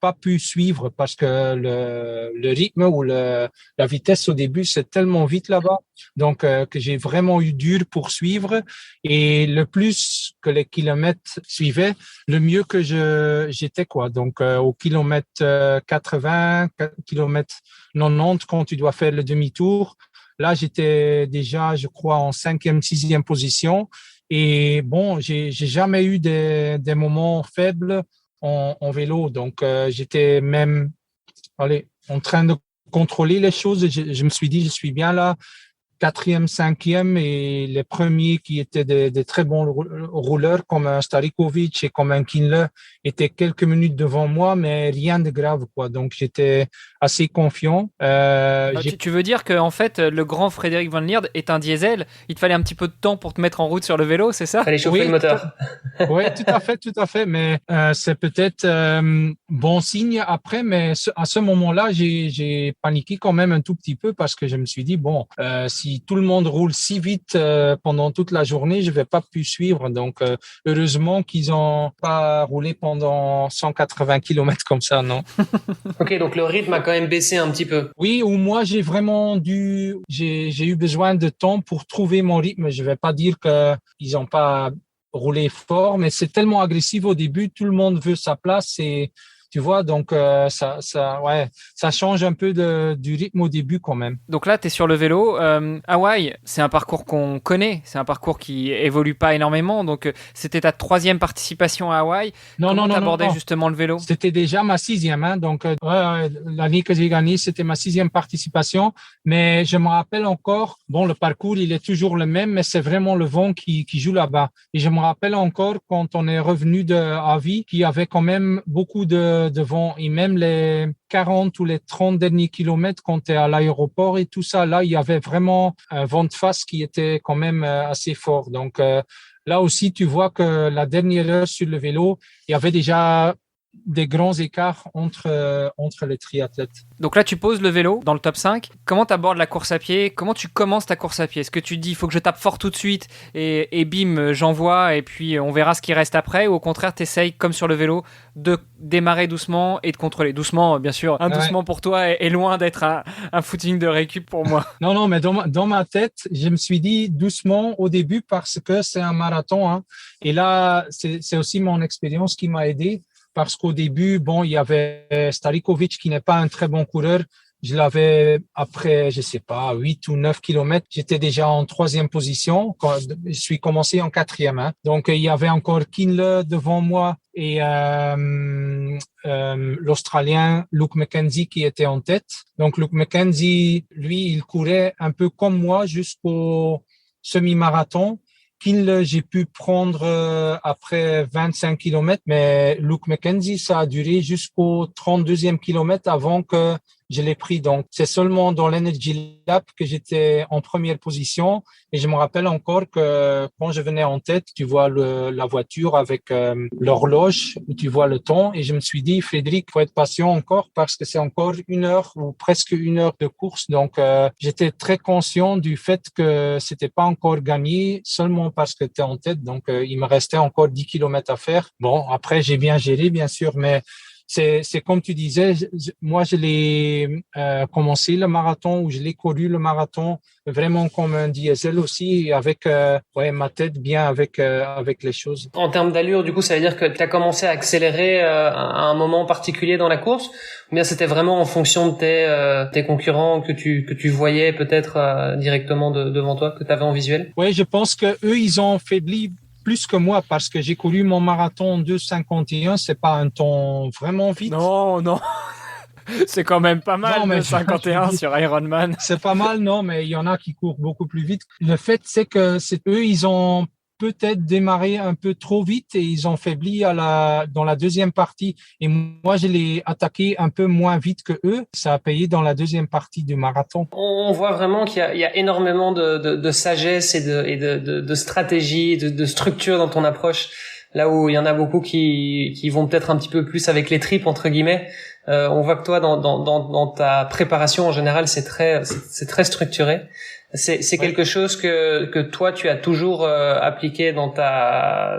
pas pu suivre parce que le rythme ou la vitesse au début, c'est tellement vite là-bas. Donc, que j'ai vraiment eu dur pour suivre. Et le plus que les kilomètres suivaient, le mieux que j'étais, quoi. Donc, au kilomètre 80, kilomètre 90, quand tu dois faire le demi-tour, là, j'étais déjà, je crois, en 5e, 6e position. Et bon, j'ai jamais eu des moments faibles en vélo. Donc, j'étais même, en train de contrôler les choses. Je me suis dit, je suis bien là. 4e, 5e et les premiers qui étaient des très bons rouleurs comme un Starikovic et comme un Kindle étaient quelques minutes devant moi, mais rien de grave, quoi. Donc, j'étais assez confiant. Tu veux dire que en fait, le grand Frédéric Van Lierde est un diesel. Il te fallait un petit peu de temps pour te mettre en route sur le vélo, c'est ça? Fallait chauffer le moteur. Oui, tout à fait. Mais c'est peut-être bon signe après. Mais à ce moment-là, j'ai paniqué quand même un tout petit peu parce que je me suis dit bon, si tout le monde roule si vite pendant toute la journée, je vais pas pu suivre. Donc heureusement qu'ils ont pas roulé pendant 180 km comme ça, non. Ok, donc le rythme a quand même baissé un petit peu. Oui, ou moi j'ai eu besoin de temps pour trouver mon rythme. Je vais pas dire que ils ont pas rouler fort, mais c'est tellement agressif au début, tout le monde veut sa place et tu vois, donc ça change un peu du rythme au début quand même. Donc là, tu es sur le vélo. Hawaï, c'est un parcours qu'on connaît, c'est un parcours qui évolue pas énormément. Donc c'était ta 3e participation à Hawaï. Comment t'abordais justement le vélo? C'était déjà ma 6e. Hein, donc l'année que j'ai gagné, c'était ma 6e participation. Mais je me rappelle encore, bon, le parcours, il est toujours le même, mais c'est vraiment le vent qui joue là-bas. Et je me rappelle encore quand on est revenu de Hawaï, qu'il y avait quand même beaucoup de vent et même les 40 ou les 30 derniers kilomètres quand tu es à l'aéroport et tout ça, là, il y avait vraiment un vent de face qui était quand même assez fort. Donc là aussi, tu vois que la dernière heure sur le vélo, il y avait déjà des grands écarts entre les triathlètes. Donc là, tu poses le vélo dans le top 5. Comment tu abordes la course à pied? Comment tu commences ta course à pied? Est-ce que tu te dis, il faut que je tape fort tout de suite et bim, j'envoie et puis on verra ce qui reste après? Ou au contraire, tu essayes, comme sur le vélo, de démarrer doucement et de contrôler? Doucement, bien sûr. Doucement pour toi est loin d'être un footing de récup pour moi. Non, mais dans ma tête, je me suis dit doucement au début parce que c'est un marathon. Hein. Et là, c'est aussi mon expérience qui m'a aidé. Parce qu'au début, bon, il y avait Starikovic qui n'est pas un très bon coureur. Je l'avais après, je sais pas, 8 ou 9 kilomètres. J'étais déjà en 3e position. Quand je suis commencé en 4e. Hein. Donc, il y avait encore Kinle devant moi et l'Australien Luke Mackenzie qui était en tête. Donc, Luke Mackenzie, lui, il courait un peu comme moi jusqu'au semi-marathon. J'ai pu prendre après 25 kilomètres, mais Luke Mackenzie, ça a duré jusqu'au 32e kilomètre avant que je l'ai pris. Donc, c'est seulement dans l'Energy Lab que j'étais en première position. Et je me rappelle encore que quand je venais en tête, tu vois la voiture avec l'horloge, où tu vois le temps. Et je me suis dit, Frédéric, faut être patient encore parce que c'est encore 1 heure ou presque 1 heure de course. Donc, j'étais très conscient du fait que c'était pas encore gagné seulement parce que tu es en tête. Donc, il me restait encore 10 kilomètres à faire. Bon, après, j'ai bien géré, bien sûr, mais c'est comme tu disais, moi je l'ai commencé le marathon ou je l'ai couru le marathon vraiment comme un diesel aussi avec ma tête bien avec les choses. En termes d'allure, du coup, ça veut dire que tu as commencé à accélérer à un moment particulier dans la course, ou bien c'était vraiment en fonction de tes concurrents que tu voyais peut-être directement devant toi, que tu avais en visuel? Oui, je pense que eux ils ont faibli plus que moi parce que j'ai couru mon marathon 2,51, c'est pas un temps vraiment vite. Non. C'est quand même pas mal, 2,51 sur Ironman. C'est pas mal, non, mais il y en a qui courent beaucoup plus vite. Le fait, c'est que eux, ils ont peut-être démarré un peu trop vite et ils ont faibli dans la deuxième partie. Et moi, je l'ai attaqué un peu moins vite que eux. Ça a payé dans la deuxième partie du marathon. On voit vraiment qu'il y a énormément de sagesse et de stratégie, de structure dans ton approche. Là où il y en a beaucoup qui vont peut-être un petit peu plus avec les tripes entre guillemets. On voit que toi dans ta préparation en général c'est très structuré. C'est quelque chose que toi tu as toujours appliqué dans ta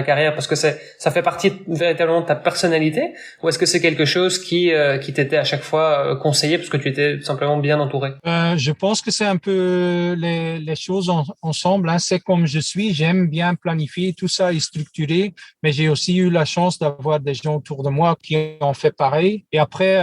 carrière parce que ça fait partie véritablement de ta personnalité, ou est-ce que c'est quelque chose qui t'était à chaque fois conseillé parce que tu étais tout simplement bien entouré? Je pense que c'est un peu les choses ensemble. Hein. C'est comme je suis, j'aime bien planifier, tout ça est structuré, mais j'ai aussi eu la chance d'avoir des gens autour de moi qui ont fait pareil. Et après,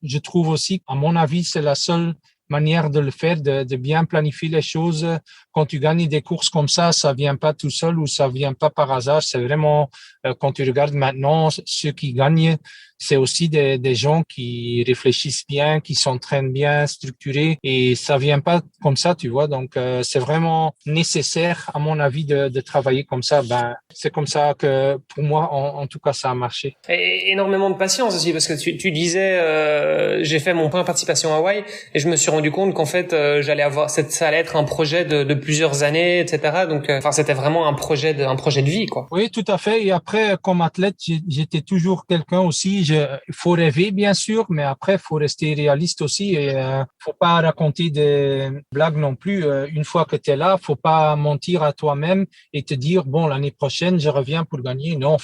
je trouve aussi, à mon avis, c'est la seule manière de le faire, de bien planifier les choses. Quand tu gagnes des courses comme ça vient pas tout seul ou ça vient pas par hasard. C'est vraiment, quand tu regardes maintenant, ceux qui gagnent, c'est aussi des gens qui réfléchissent bien, qui s'entraînent bien, structurés, et ça vient pas comme ça, tu vois. Donc, c'est vraiment nécessaire, à mon avis, de travailler comme ça. Ben, c'est comme ça que, pour moi, en tout cas, ça a marché. Et énormément de patience aussi, parce que tu disais, j'ai fait mon point de participation à Hawaï, et je me suis rendu compte qu'en fait, ça allait être un projet de plusieurs années, etc. Donc, c'était vraiment un projet de vie, quoi. Oui, tout à fait. Et après, comme athlète, j'étais toujours quelqu'un aussi. Il faut rêver, bien sûr, mais après, il faut rester réaliste aussi. Et faut pas raconter des blagues non plus. Une fois que tu es là, faut pas mentir à toi-même et te dire, bon, l'année prochaine, je reviens pour gagner. Non,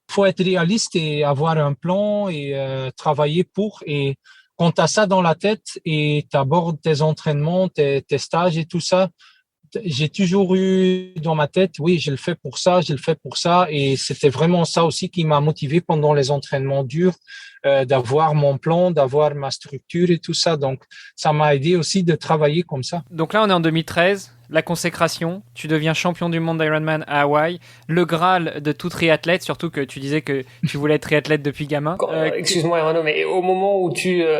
faut être réaliste et avoir un plan et travailler pour. Et quand tu as ça dans la tête et tu abordes tes entraînements, tes stages et tout ça, j'ai toujours eu dans ma tête, oui, je le fais pour ça, je le fais pour ça. Et c'était vraiment ça aussi qui m'a motivé pendant les entraînements durs, d'avoir mon plan, d'avoir ma structure et tout ça. Donc, ça m'a aidé aussi de travailler comme ça. Donc là, on est en 2013, la consécration, tu deviens champion du monde d'Ironman à Hawaï, le Graal de tout triathlète, surtout que tu disais que tu voulais être triathlète depuis gamin. Excuse-moi, Renaud, mais au moment où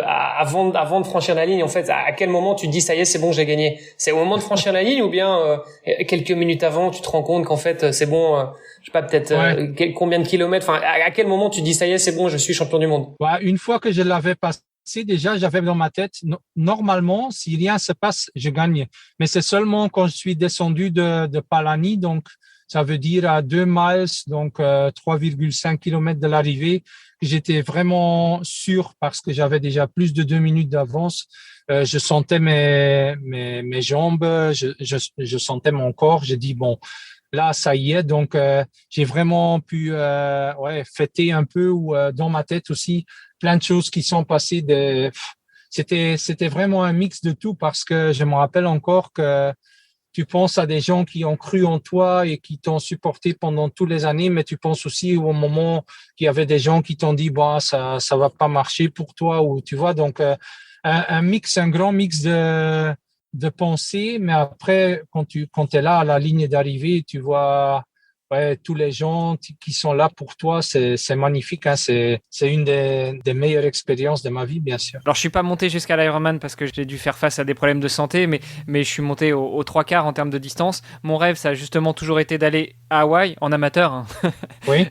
avant de franchir la ligne, en fait, à quel moment tu te dis, ça y est, c'est bon, j'ai gagné? C'est au moment de franchir la ligne ou bien quelques minutes avant, tu te rends compte qu'en fait, c'est bon, je sais pas, peut-être combien de kilomètres, enfin, à quel moment tu te dis, ça y est, c'est bon, je suis champion du monde? Une fois que je l'avais passé, déjà, j'avais dans ma tête, normalement, si rien se passe, je gagne. Mais c'est seulement quand je suis descendu de Palani, donc ça veut dire à 2 miles, donc 3,5 kilomètres de l'arrivée, que j'étais vraiment sûr parce que j'avais déjà plus de 2 minutes d'avance. Je sentais mes jambes, je sentais mon corps. J'ai dit, bon, là, ça y est. Donc, j'ai vraiment pu fêter un peu ou dans ma tête aussi plein de choses qui sont passées. C'était vraiment un mix de tout parce que je me rappelle encore que tu penses à des gens qui ont cru en toi et qui t'ont supporté pendant toutes les années, mais tu penses aussi au moment qu'il y avait des gens qui t'ont dit, bon, ça va pas marcher pour toi, ou tu vois. Donc, un grand mix de pensées, mais après, quand t'es là à la ligne d'arrivée, tu vois, tous les gens qui sont là pour toi, c'est magnifique, hein. C'est une des meilleures expériences de ma vie, bien sûr. Alors, je suis pas monté jusqu'à l'Ironman parce que j'ai dû faire face à des problèmes de santé, mais je suis monté aux 3/4 en termes de distance. Mon rêve, ça a justement toujours été d'aller à Hawaï en amateur, hein. Oui.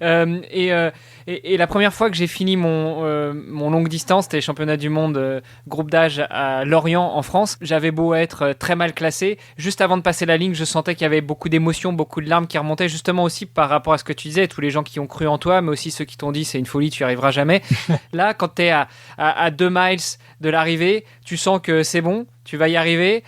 Et la première fois que j'ai fini mon longue distance, c'était les championnats du monde groupe d'âge à Lorient en France. J'avais beau être très mal classé, juste avant de passer la ligne, je sentais qu'il y avait beaucoup d'émotions, beaucoup de larmes qui remontaient, justement aussi par rapport à ce que tu disais, tous les gens qui ont cru en toi, mais aussi ceux qui t'ont dit c'est une folie, tu n'y arriveras jamais. Là, quand tu es à 2 miles de l'arrivée, tu sens que c'est bon, tu vas y arriver.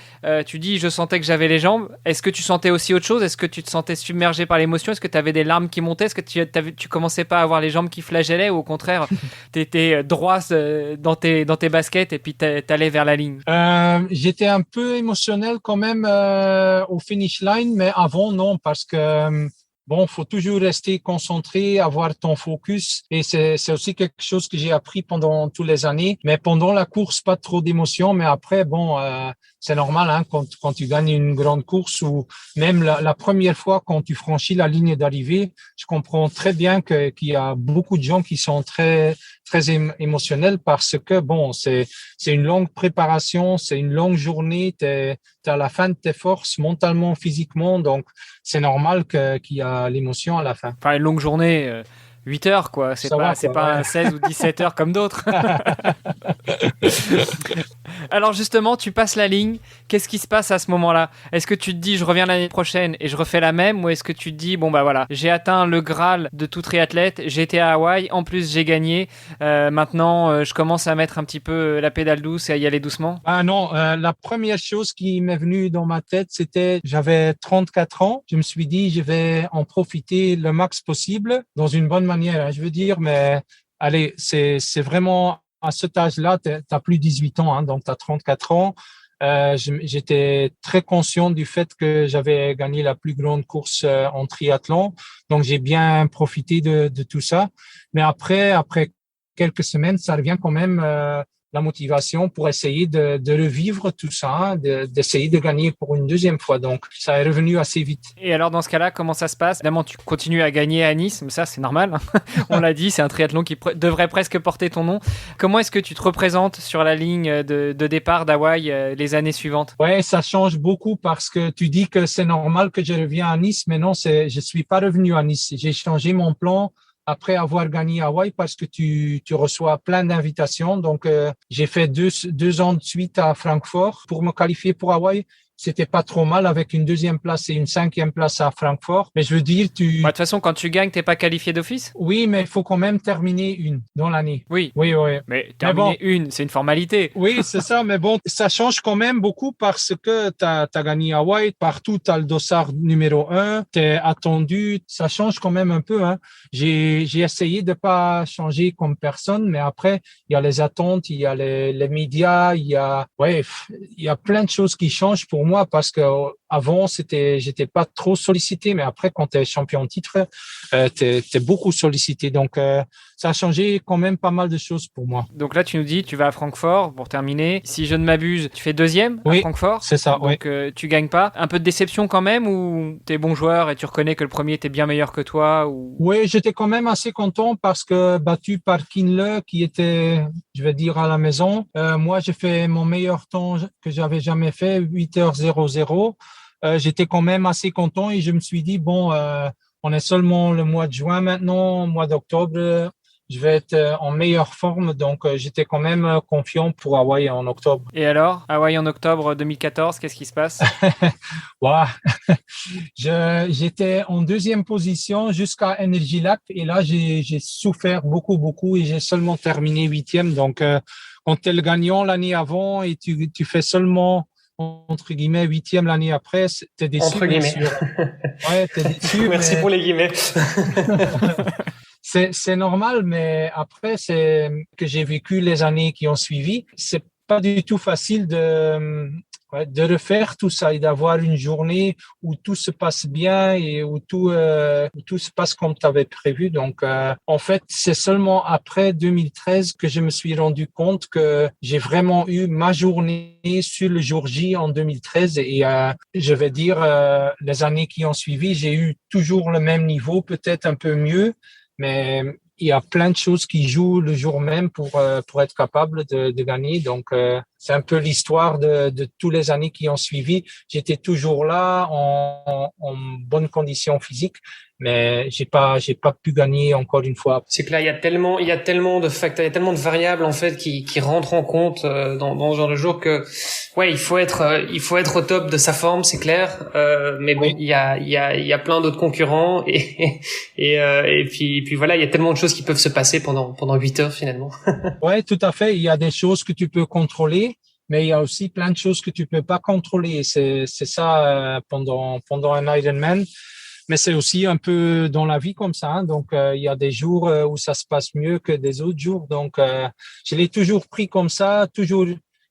Tu dis, je sentais que j'avais les jambes. Est-ce que tu sentais aussi autre chose? Est-ce que tu te sentais submergé par l'émotion? Est-ce que tu avais des larmes qui montaient? Est-ce que tu commençais pas à avoir les jambes qui flagellaient, ou au contraire, tu étais droit dans tes baskets et puis t'allais vers la ligne? J'étais un peu émotionnel quand même au finish line, mais avant, non, parce que bon, faut toujours rester concentré, avoir ton focus. Et c'est aussi quelque chose que j'ai appris pendant toutes les années. Mais pendant la course, pas trop d'émotion. Mais après, bon, c'est normal, hein, quand tu gagnes une grande course, ou même la première fois quand tu franchis la ligne d'arrivée, je comprends très bien qu'il y a beaucoup de gens qui sont très émotionnels parce que bon, c'est une longue préparation, c'est une longue journée. T'es à la fin de tes forces mentalement, physiquement, donc c'est normal qu'il y a l'émotion à la fin. Enfin, une longue journée, 8 heures, quoi. C'est pas un 16 ou 17 heures comme d'autres. Alors justement, tu passes la ligne. Qu'est-ce qui se passe à ce moment-là? Est-ce que tu te dis, je reviens l'année prochaine et je refais la même? Ou est-ce que tu te dis, bon bah voilà, j'ai atteint le Graal de tout triathlète, j'étais à Hawaï, en plus j'ai gagné, maintenant je commence à mettre un petit peu la pédale douce et à y aller doucement? Ah non, la première chose qui m'est venue dans ma tête, c'était, j'avais 34 ans, je me suis dit, je vais en profiter le max possible, dans une bonne manière, hein, je veux dire, mais allez, c'est vraiment à cet âge-là, t'as plus 18 ans, hein, donc t'as 34 ans. J'étais très conscient du fait que j'avais gagné la plus grande course en triathlon, donc j'ai bien profité de tout ça. Mais après quelques semaines, ça revient quand même la motivation pour essayer de revivre tout ça, hein, d'essayer de gagner pour une deuxième fois. Donc, ça est revenu assez vite. Et alors, dans ce cas-là, comment ça se passe? Évidemment, tu continues à gagner à Nice, mais ça, c'est normal. On l'a dit, c'est un triathlon qui devrait presque porter ton nom. Comment est-ce que tu te représentes sur la ligne de départ d'Hawaï les années suivantes? Ouais, ça change beaucoup parce que tu dis que c'est normal que je revienne à Nice, mais non, je suis pas revenu à Nice. J'ai changé mon plan après avoir gagné Hawaï parce que tu reçois plein d'invitations. Donc, j'ai fait deux ans de suite à Francfort pour me qualifier pour Hawaï. C'était pas trop mal avec une deuxième place et une cinquième place à Francfort. Mais je veux dire, de toute façon, quand tu gagnes, t'es pas qualifié d'office? Oui, mais il faut quand même terminer une dans l'année. Oui. Oui. Mais terminer une, c'est une formalité. Oui, c'est ça. Mais bon, ça change quand même beaucoup parce que t'as gagné Hawaï. Partout, t'as le dossard numéro 1. T'es attendu. Ça change quand même un peu, hein. J'ai essayé de pas changer comme personne, mais après, il y a les attentes, il y a les médias, il y a plein de choses qui changent pour moi parce que avant, j'étais pas trop sollicité, mais après, quand tu es champion en titre, t'es beaucoup sollicité. Donc, ça a changé quand même pas mal de choses pour moi. Donc là, tu nous dis, tu vas à Francfort pour terminer. Si je ne m'abuse, tu fais deuxième à Francfort. C'est ça, donc, tu gagnes pas. Un peu de déception quand même, ou t'es bon joueur et tu reconnais que le premier était bien meilleur que toi ou... Oui, j'étais quand même assez content parce que battu par Kinle, qui était, je vais dire, à la maison. Moi, j'ai fait mon meilleur temps que j'avais jamais fait, 8h00. J'étais quand même assez content et je me suis dit, bon, on est seulement le mois de juin maintenant, mois d'octobre. Je vais être en meilleure forme, donc j'étais quand même confiant pour Hawaï en octobre. Et alors, Hawaï en octobre 2014, qu'est-ce qui se passe? Wow. J'étais en deuxième position jusqu'à Energy Lap et là, j'ai souffert beaucoup et j'ai seulement terminé 8e. Donc, quand tu es le gagnant l'année avant et tu fais seulement entre guillemets 8e l'année après, t'es déçu. Entre guillemets. Ouais, t'es déçu. Merci pour les guillemets. C'est normal, mais après, c'est que j'ai vécu les années qui ont suivi. C'est pas du tout facile de refaire tout ça et d'avoir une journée où tout se passe bien et où tout se passe comme tu avais prévu. Donc, en fait, c'est seulement après 2013 que je me suis rendu compte que j'ai vraiment eu ma journée sur le jour J en 2013 et je vais dire les années qui ont suivi, j'ai eu toujours le même niveau, peut-être un peu mieux. Mais il y a plein de choses qui jouent le jour même pour être capable de gagner. Donc, c'est un peu l'histoire de toutes les années qui ont suivi. J'étais toujours là en bonne condition physique, mais j'ai pas pu gagner encore une fois. C'est que là, il y a tellement de facteurs, il y a tellement de variables, en fait, qui rentrent en compte, dans ce genre de jour que, ouais, il faut être au top de sa forme, c'est clair. Mais bon, il y a plein d'autres concurrents et puis voilà, il y a tellement de choses qui peuvent se passer pendant 8 heures finalement. Ouais, tout à fait. Il y a des choses que tu peux contrôler, mais il y a aussi plein de choses que tu peux pas contrôler. C'est ça pendant un Ironman. Mais c'est aussi un peu dans la vie comme ça. Hein. Donc, il y a des jours où ça se passe mieux que des autres jours. Donc, je l'ai toujours pris comme ça, toujours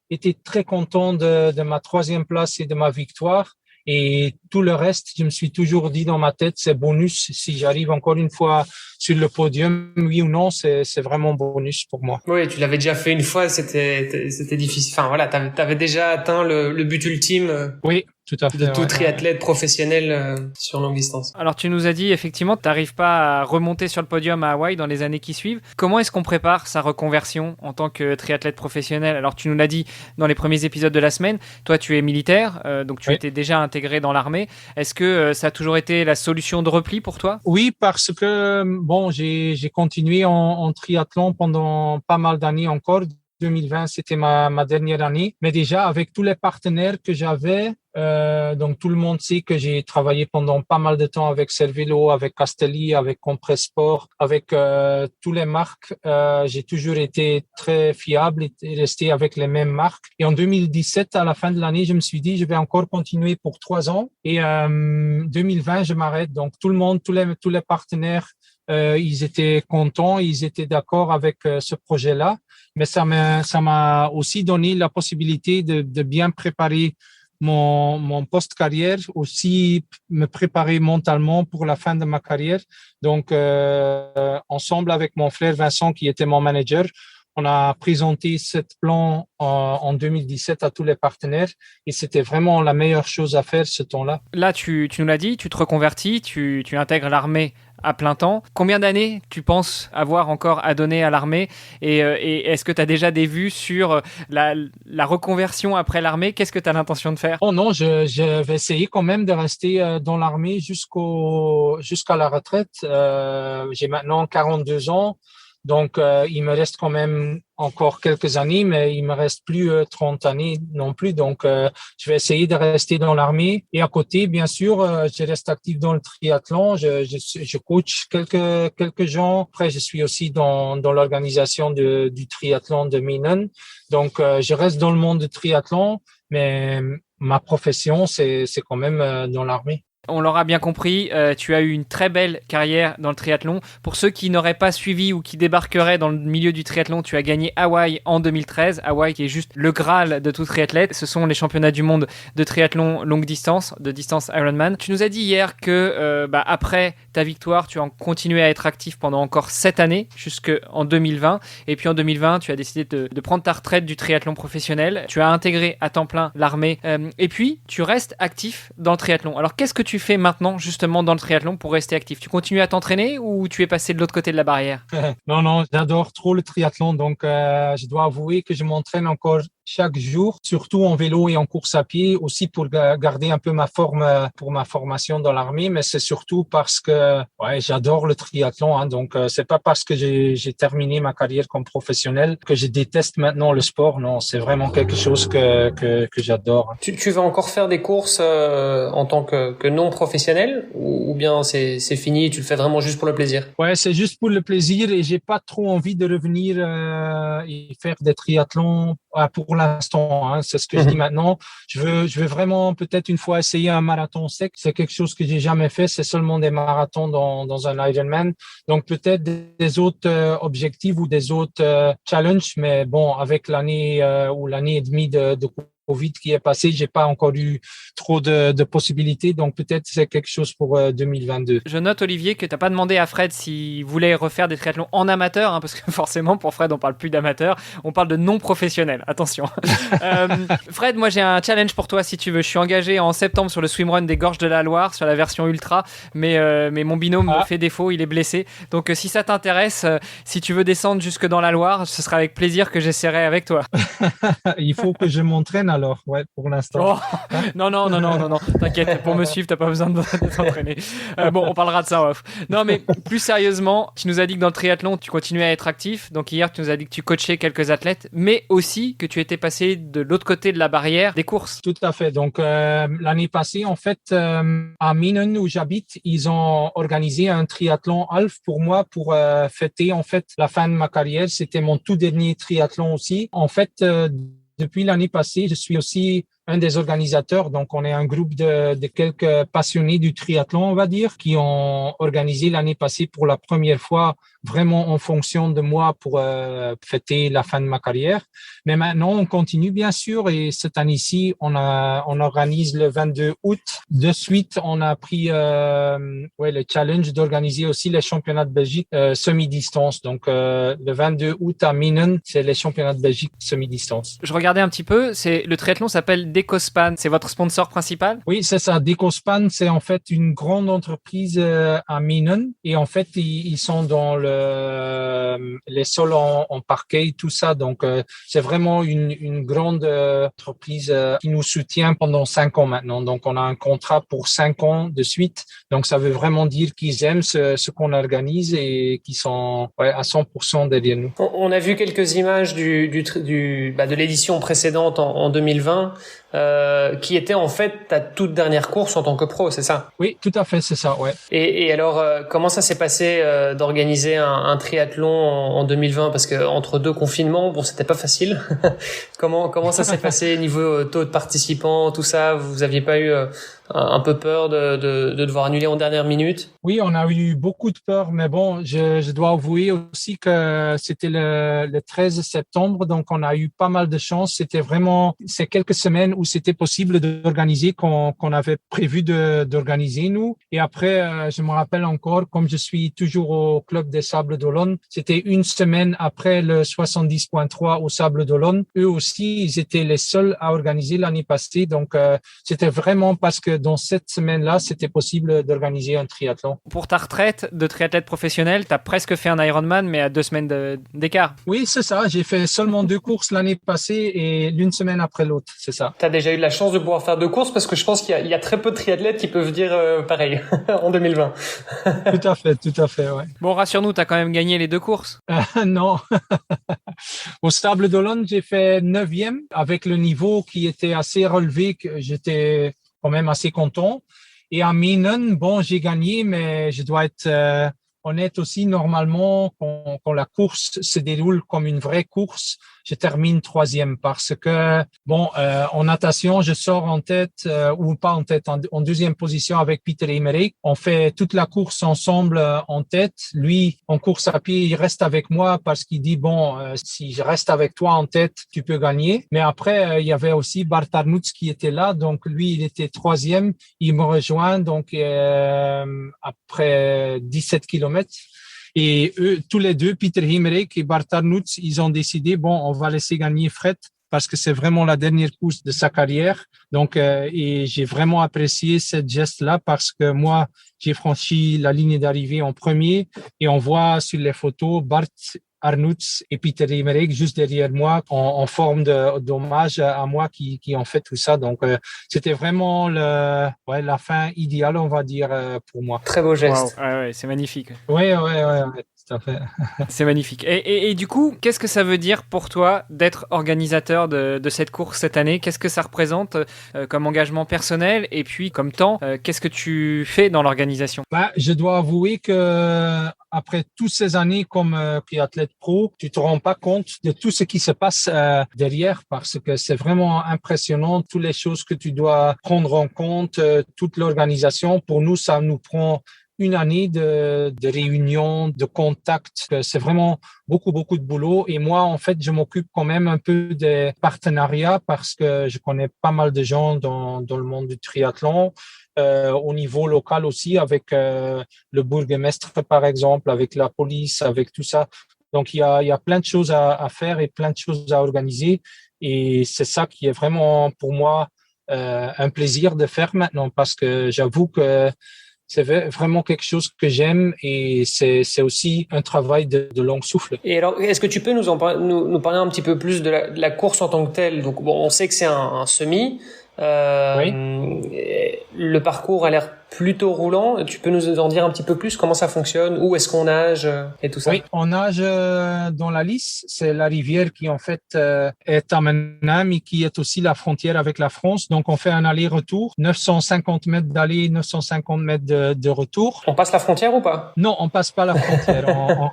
été très content de ma 3e place et de ma victoire. Et tout le reste, je me suis toujours dit dans ma tête, c'est bonus. Si j'arrive encore une fois sur le podium, oui ou non, c'est vraiment bonus pour moi. Oui, tu l'avais déjà fait une fois, c'était difficile. Enfin voilà, t'avais déjà atteint le but ultime. Oui. Tout à fait, de tout triathlète professionnel sur longue distance. Alors tu nous as dit effectivement tu n'arrives pas à remonter sur le podium à Hawaï dans les années qui suivent. Comment est-ce qu'on prépare sa reconversion en tant que triathlète professionnel? Alors tu nous l'as dit dans les premiers épisodes de la semaine, toi tu es militaire, donc tu étais déjà intégré dans l'armée. Est-ce que ça a toujours été la solution de repli pour toi? Oui, parce que bon, j'ai continué en triathlon pendant pas mal d'années encore. 2020, c'était ma dernière année. Mais déjà, avec tous les partenaires que j'avais, donc tout le monde sait que j'ai travaillé pendant pas mal de temps avec Cervelo, avec Castelli, avec Compressport, avec toutes les marques. J'ai toujours été très fiable et resté avec les mêmes marques. Et en 2017, à la fin de l'année, je me suis dit, je vais encore continuer pour 3 ans. Et 2020, je m'arrête. Donc tout le monde, tous les partenaires, ils étaient contents, ils étaient d'accord avec ce projet-là. Mais ça m'a aussi donné la possibilité de bien préparer mon post-carrière, aussi me préparer mentalement pour la fin de ma carrière. Donc, ensemble avec mon frère Vincent, qui était mon manager, on a présenté ce plan en 2017 à tous les partenaires et c'était vraiment la meilleure chose à faire ce temps-là. Là, tu nous l'as dit, tu te reconvertis, tu intègres l'armée à plein temps. Combien d'années tu penses avoir encore à donner à l'armée et est-ce que tu as déjà des vues sur la reconversion après l'armée? Qu'est-ce que tu as l'intention de faire? Oh non, je vais essayer quand même de rester dans l'armée jusqu'à la retraite. J'ai maintenant 42 ans. Donc, il me reste quand même encore quelques années, mais il me reste plus 30 années non plus. Donc, je vais essayer de rester dans l'armée. Et à côté, bien sûr, je reste actif dans le triathlon. Je coach quelques gens. Après, je suis aussi dans l'organisation du triathlon de Minen. Donc, je reste dans le monde du triathlon, mais ma profession, c'est quand même dans l'armée. On l'aura bien compris, tu as eu une très belle carrière dans le triathlon. Pour ceux qui n'auraient pas suivi ou qui débarqueraient dans le milieu du triathlon, tu as gagné Hawaï en 2013. Hawaï qui est juste le Graal de tout triathlète. Ce sont les championnats du monde de triathlon longue distance, de distance Ironman. Tu nous as dit hier que après ta victoire, tu as continué à être actif pendant encore 7 années, jusqu'en 2020. Et puis en 2020, tu as décidé de prendre ta retraite du triathlon professionnel. Tu as intégré à temps plein l'armée. Et puis, tu restes actif dans le triathlon. Alors, qu'est-ce que tu fais maintenant, justement, dans le triathlon pour rester actif? Tu continues à t'entraîner ou tu es passé de l'autre côté de la barrière? Non, j'adore trop le triathlon. Donc, je dois avouer que je m'entraîne encore chaque jour, surtout en vélo et en course à pied, aussi pour garder un peu ma forme pour ma formation dans l'armée, mais c'est surtout parce que j'adore le triathlon. Hein, donc, c'est pas parce que j'ai terminé ma carrière comme professionnel que je déteste maintenant le sport. Non, c'est vraiment quelque chose que j'adore. Tu vas encore faire des courses en tant que non professionnel ou bien c'est fini, tu le fais vraiment juste pour le plaisir? Ouais, c'est juste pour le plaisir et j'ai pas trop envie de revenir et faire des triathlons pour l'instant. Hein, c'est ce que je dis maintenant. Je veux vraiment peut-être une fois essayer un marathon sec. C'est quelque chose que j'ai jamais fait. C'est seulement des marathons dans un Ironman. Donc peut-être des autres objectifs ou des autres challenges. Mais bon, avec l'année ou l'année et demie de Covid qui est passé, j'ai pas encore eu trop de possibilités, donc peut-être c'est quelque chose pour 2022. Je note, Olivier, que t'as pas demandé à Fred s'il voulait refaire des triathlons en amateur, hein, parce que forcément pour Fred on parle plus d'amateur, on parle de non professionnel. Attention. Fred, moi j'ai un challenge pour toi si tu veux. Je suis engagé en septembre sur le swimrun des Gorges de la Loire sur la version ultra, mais mon binôme me fait défaut, il est blessé. Donc si ça t'intéresse, si tu veux descendre jusque dans la Loire, ce sera avec plaisir que j'essaierai avec toi. Il faut que je m'entraîne alors, pour l'instant. Oh, non. T'inquiète, pour me suivre, t'as pas besoin de t'entraîner. Bon, on parlera de ça en off. Non, mais plus sérieusement, tu nous as dit que dans le triathlon, tu continuais à être actif. Donc hier, tu nous as dit que tu coachais quelques athlètes, mais aussi que tu étais passé de l'autre côté de la barrière des courses. Tout à fait. Donc l'année passée, en fait, à Minen où j'habite, ils ont organisé un triathlon half pour moi pour fêter en fait la fin de ma carrière. C'était mon tout dernier triathlon aussi. En fait, depuis l'année passée, je suis aussi un des organisateurs. Donc, on est un groupe de quelques passionnés du triathlon, on va dire, qui ont organisé l'année passée pour la première fois vraiment en fonction de moi pour fêter la fin de ma carrière. Mais maintenant, on continue, bien sûr. Et cette année-ci, on organise le 22 août. De suite, on a pris le challenge d'organiser aussi les championnats de Belgique semi-distance. Donc, le 22 août à Minen, c'est les championnats de Belgique semi-distance. Je regardais un petit peu. Le triathlon s'appelle Decospan. C'est votre sponsor principal? Oui, c'est ça. Decospan, c'est en fait une grande entreprise à Minen. Et en fait, ils sont dans les sols en parquet, tout ça. Donc, c'est vraiment une grande entreprise qui nous soutient pendant 5 ans maintenant. Donc, on a un contrat pour 5 ans de suite. Donc, ça veut vraiment dire qu'ils aiment ce qu'on organise et qu'ils sont à 100% derrière nous. On a vu quelques images de l'édition précédente en 2020. Qui était en fait ta toute dernière course en tant que pro, c'est ça? Oui, tout à fait, c'est ça, ouais. Et alors, comment ça s'est passé d'organiser un triathlon en 2020? Parce que entre deux confinements, bon, c'était pas facile. Comment ça s'est passé niveau taux de participants, tout ça? Vous aviez pas eu un peu peur de devoir annuler en dernière minute? Oui, on a eu beaucoup de peur, mais bon, je dois avouer aussi que c'était le 13 septembre, donc on a eu pas mal de chance. C'était vraiment ces quelques semaines où c'était possible d'organiser qu'on avait prévu d'organiser nous. Et après, je me rappelle encore, comme je suis toujours au Club des Sables d'Olonne, c'était une semaine après le 70.3 au Sables d'Olonne. Eux aussi, ils étaient les seuls à organiser l'année passée. Donc, c'était vraiment parce que dans cette semaine-là, c'était possible d'organiser un triathlon. Pour ta retraite de triathlète professionnel, tu as presque fait un Ironman, mais à 2 semaines d'écart. Oui, c'est ça. J'ai fait seulement 2 courses l'année passée et l'une semaine après l'autre, c'est ça. T'as déjà eu de la chance de pouvoir faire 2 courses parce que je pense qu'il y a très peu de triathlètes qui peuvent dire pareil en 2020. Tout à fait, ouais. Bon, rassure-nous, t'as quand même gagné les 2 courses. Non. Au Sables d'Olonne, j'ai fait 9e avec le niveau qui était assez relevé, que j'étais quand même assez content. Et à Minen, bon, j'ai gagné, mais je dois être honnête aussi, normalement, quand la course se déroule comme une vraie course, je termine troisième parce que, en natation, je sors en tête, ou pas en tête, en deuxième position avec Peter Emmerich. On fait toute la course ensemble en tête. Lui, en course à pied, il reste avec moi parce qu'il dit, si je reste avec toi en tête, tu peux gagner. Mais après, il y avait aussi Bart Arnouts qui était là. Donc, lui, il était troisième. Il me rejoint, donc, après 17 kilomètres. Et eux, tous les deux, Peter Emmerich et Bart Arnouts, ils ont décidé, on va laisser gagner Fred parce que c'est vraiment la dernière course de sa carrière. Donc, et j'ai vraiment apprécié ce geste-là parce que moi, j'ai franchi la ligne d'arrivée en premier et on voit sur les photos Bart Arnouts et Peter Emmerich juste derrière moi en forme d'hommage à moi qui ont fait tout ça. Donc, c'était vraiment la fin idéale, on va dire, pour moi. Très beau geste. Wow. Ouais, c'est magnifique. Ouais, tout à fait. C'est magnifique. Et du coup, qu'est-ce que ça veut dire pour toi d'être organisateur de cette course cette année? Qu'est-ce que ça représente comme engagement personnel et puis comme temps? Qu'est-ce que tu fais dans l'organisation? Je dois avouer que après toutes ces années comme triathlète pro, tu te rends pas compte de tout ce qui se passe derrière parce que c'est vraiment impressionnant toutes les choses que tu dois prendre en compte, toute l'organisation. Pour nous, ça nous prend une année de réunions, de contacts. C'est vraiment beaucoup de boulot. Et moi, en fait, je m'occupe quand même un peu des partenariats parce que je connais pas mal de gens dans le monde du triathlon. Au niveau local aussi, avec le bourgmestre, par exemple, avec la police, avec tout ça. Donc, il y a plein de choses à faire et plein de choses à organiser. Et c'est ça qui est vraiment, pour moi, un plaisir de faire maintenant parce que j'avoue que c'est vraiment quelque chose que j'aime et c'est aussi un travail de long souffle. Et alors, est-ce que tu peux nous parler un petit peu plus de la course en tant que telle? Donc, on sait que c'est un semi. Oui. Le parcours a l'air plutôt roulant. Tu peux nous en dire un petit peu plus comment ça fonctionne? Où est-ce qu'on nage et tout ça? Oui, on nage dans la Lys. C'est la rivière qui en fait est à Menam et qui est aussi la frontière avec la France. Donc on fait un aller-retour, 950 mètres d'aller, 950 mètres de retour. On passe la frontière ou pas? Non, on passe pas la frontière.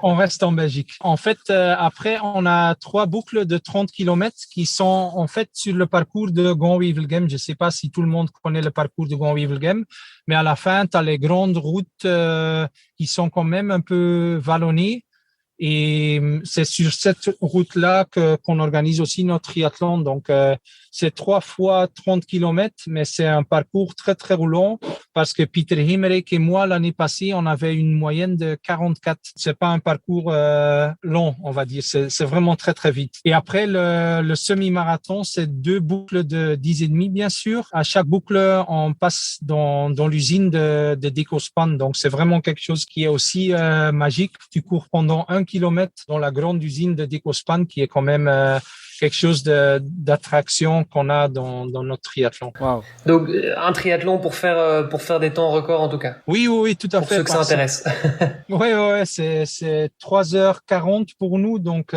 on reste en Belgique. En fait, après, on a 3 boucles de 30 kilomètres qui sont en fait sur le parcours de Gont-Wevelgem. Je sais pas si tout le monde connaît le parcours de Gont-Wevelgem, mais à la fin, tu as les grandes routes qui sont quand même un peu vallonnées. Et c'est sur cette route-là qu'on organise aussi notre triathlon. Donc, c'est 3 fois 30 kilomètres, mais c'est un parcours très roulant parce que Peter Emmerich et moi, l'année passée, on avait une moyenne de 44. C'est pas un parcours long, on va dire. C'est vraiment très vite. Et après, le semi-marathon, c'est 2 boucles de 10,5, bien sûr. À chaque boucle, on passe dans l'usine de Decospan. Donc, c'est vraiment quelque chose qui est aussi magique. Tu cours pendant 1 kilomètre dans la grande usine de Decospan, qui est quand même quelque chose d'attraction qu'on a dans notre triathlon. Wow. Donc un triathlon pour faire des temps records en tout cas. Oui, tout à fait. Pour ceux que ça intéresse. Oui, c'est 3h40 pour nous, donc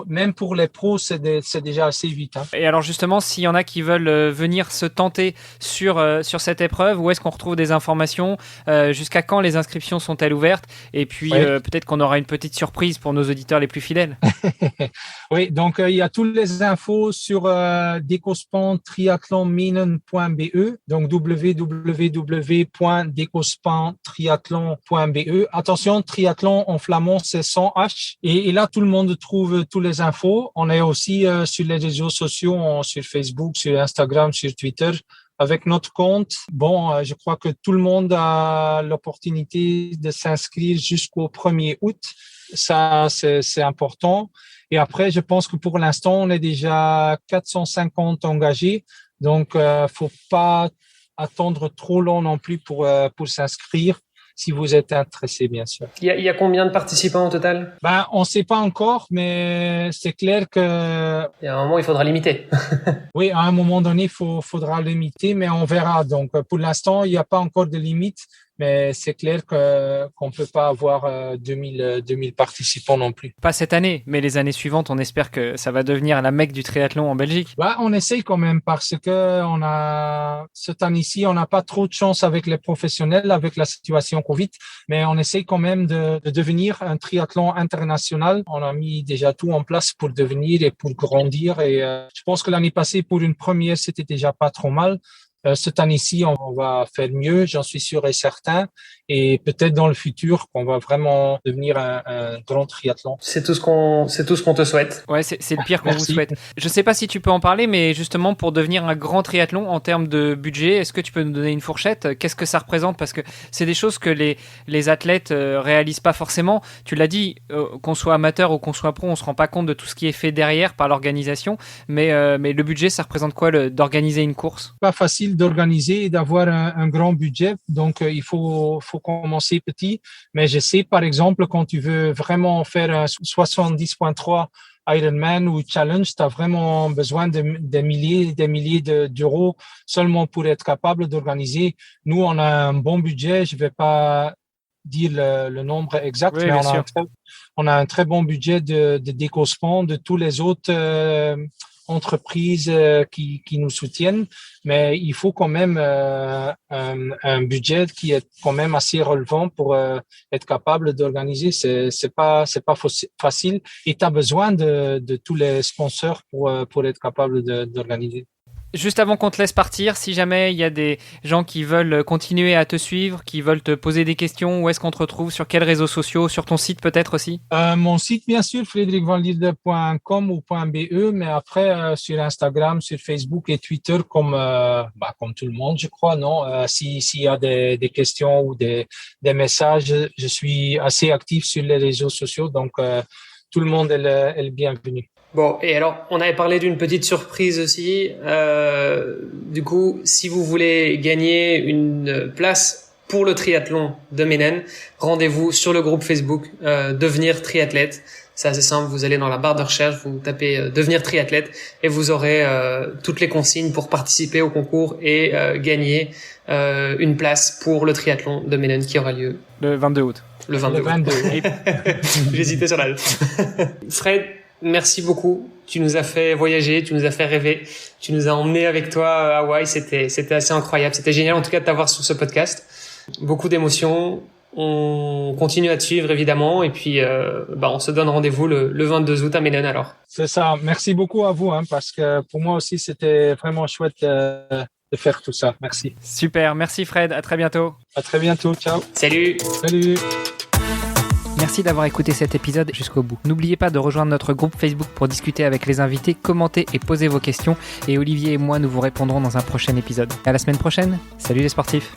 même pour les pros, c'est déjà assez vite. Hein. Et alors justement, s'il y en a qui veulent venir se tenter sur cette épreuve, où est-ce qu'on retrouve des informations? Jusqu'à quand les inscriptions sont-elles ouvertes? Et puis peut-être qu'on aura une petite surprise pour nos auditeurs les plus fidèles. Oui, donc il y a toutes les infos sur decospantriathlonminen.be, donc www.decospantriathlon.be. Attention, triathlon en flamand, c'est sans H. Et là, tout le monde trouve toutes les infos. On est aussi sur les réseaux sociaux, sur Facebook, sur Instagram, sur Twitter, avec notre compte. Je crois que tout le monde a l'opportunité de s'inscrire jusqu'au 1er août. Ça, c'est important. Et après, je pense que pour l'instant, on est déjà 450 engagés. Donc, faut pas attendre trop long non plus pour s'inscrire. Si vous êtes intéressé, bien sûr. Il y a combien de participants au total? On ne sait pas encore, mais c'est clair que... Il y a un moment, il faudra limiter. Oui, à un moment donné, faudra limiter, mais on verra. Donc, pour l'instant, il n'y a pas encore de limite, mais c'est clair qu'on peut pas avoir 2000 participants non plus. Pas cette année, mais les années suivantes, on espère que ça va devenir la Mecque du triathlon en Belgique. On essaye quand même parce que cette année-ci, on n'a pas trop de chance avec les professionnels, avec la situation Covid, mais on essaye quand même de devenir un triathlon international. On a mis déjà tout en place pour devenir et pour grandir et je pense que l'année passée, pour une première, c'était déjà pas trop mal. Cette année-ci, on va faire mieux, j'en suis sûr et certain. Et peut-être dans le futur, qu'on va vraiment devenir un grand triathlon. C'est tout ce qu'on te souhaite. Ouais, c'est le pire qu'on vous souhaite. Je sais pas si tu peux en parler, mais justement, pour devenir un grand triathlon en termes de budget, est-ce que tu peux nous donner une fourchette? Qu'est-ce que ça représente? Parce que c'est des choses que les athlètes réalisent pas forcément. Tu l'as dit, qu'on soit amateur ou qu'on soit pro, on se rend pas compte de tout ce qui est fait derrière par l'organisation. Mais le budget, ça représente quoi d'organiser une course? Pas facile d'organiser et d'avoir un grand budget. Donc, il faut commencer petit. Mais je sais, par exemple, quand tu veux vraiment faire un 70.3 Ironman ou Challenge, tu as vraiment besoin des milliers d'euros seulement pour être capable d'organiser. Nous, on a un bon budget. Je vais pas dire le nombre exact, oui, mais on a un très bon budget de décospend de tous les autres entreprises qui nous soutiennent, mais il faut quand même un budget qui est quand même assez relevant pour être capable d'organiser. C'est pas facile et tu as besoin de tous les sponsors pour être capable d'organiser. Juste avant qu'on te laisse partir, si jamais il y a des gens qui veulent continuer à te suivre, qui veulent te poser des questions, où est-ce qu'on te retrouve? Sur quels réseaux sociaux? Sur ton site peut-être aussi? Mon site, bien sûr, frederickvanlierde.com ou .be, mais après, sur Instagram, sur Facebook et Twitter, comme tout le monde, je crois, non? S'il y a des questions ou des messages, je suis assez actif sur les réseaux sociaux, donc tout le monde est le bienvenu. Bon, et alors, on avait parlé d'une petite surprise aussi. Du coup, si vous voulez gagner une place pour le triathlon de Menen, rendez-vous sur le groupe Facebook Devenir triathlète. C'est assez simple, vous allez dans la barre de recherche, vous tapez Devenir triathlète et vous aurez toutes les consignes pour participer au concours et gagner une place pour le triathlon de Menen qui aura lieu le 22 août. Le 22. J'hésitais sur la date. Fred, merci beaucoup. Tu nous as fait voyager, tu nous as fait rêver, tu nous as emmenés avec toi à Hawaï. C'était assez incroyable. C'était génial en tout cas de t'avoir sur ce podcast. Beaucoup d'émotions. On continue à te suivre évidemment et puis on se donne rendez-vous le 22 août à Menen alors. C'est ça. Merci beaucoup à vous parce que pour moi aussi c'était vraiment chouette de faire tout ça. Merci. Super. Merci Fred. À très bientôt. À très bientôt. Ciao. Salut. Salut. Merci d'avoir écouté cet épisode jusqu'au bout. N'oubliez pas de rejoindre notre groupe Facebook pour discuter avec les invités, commenter et poser vos questions. Et Olivier et moi, nous vous répondrons dans un prochain épisode. À la semaine prochaine. Salut les sportifs.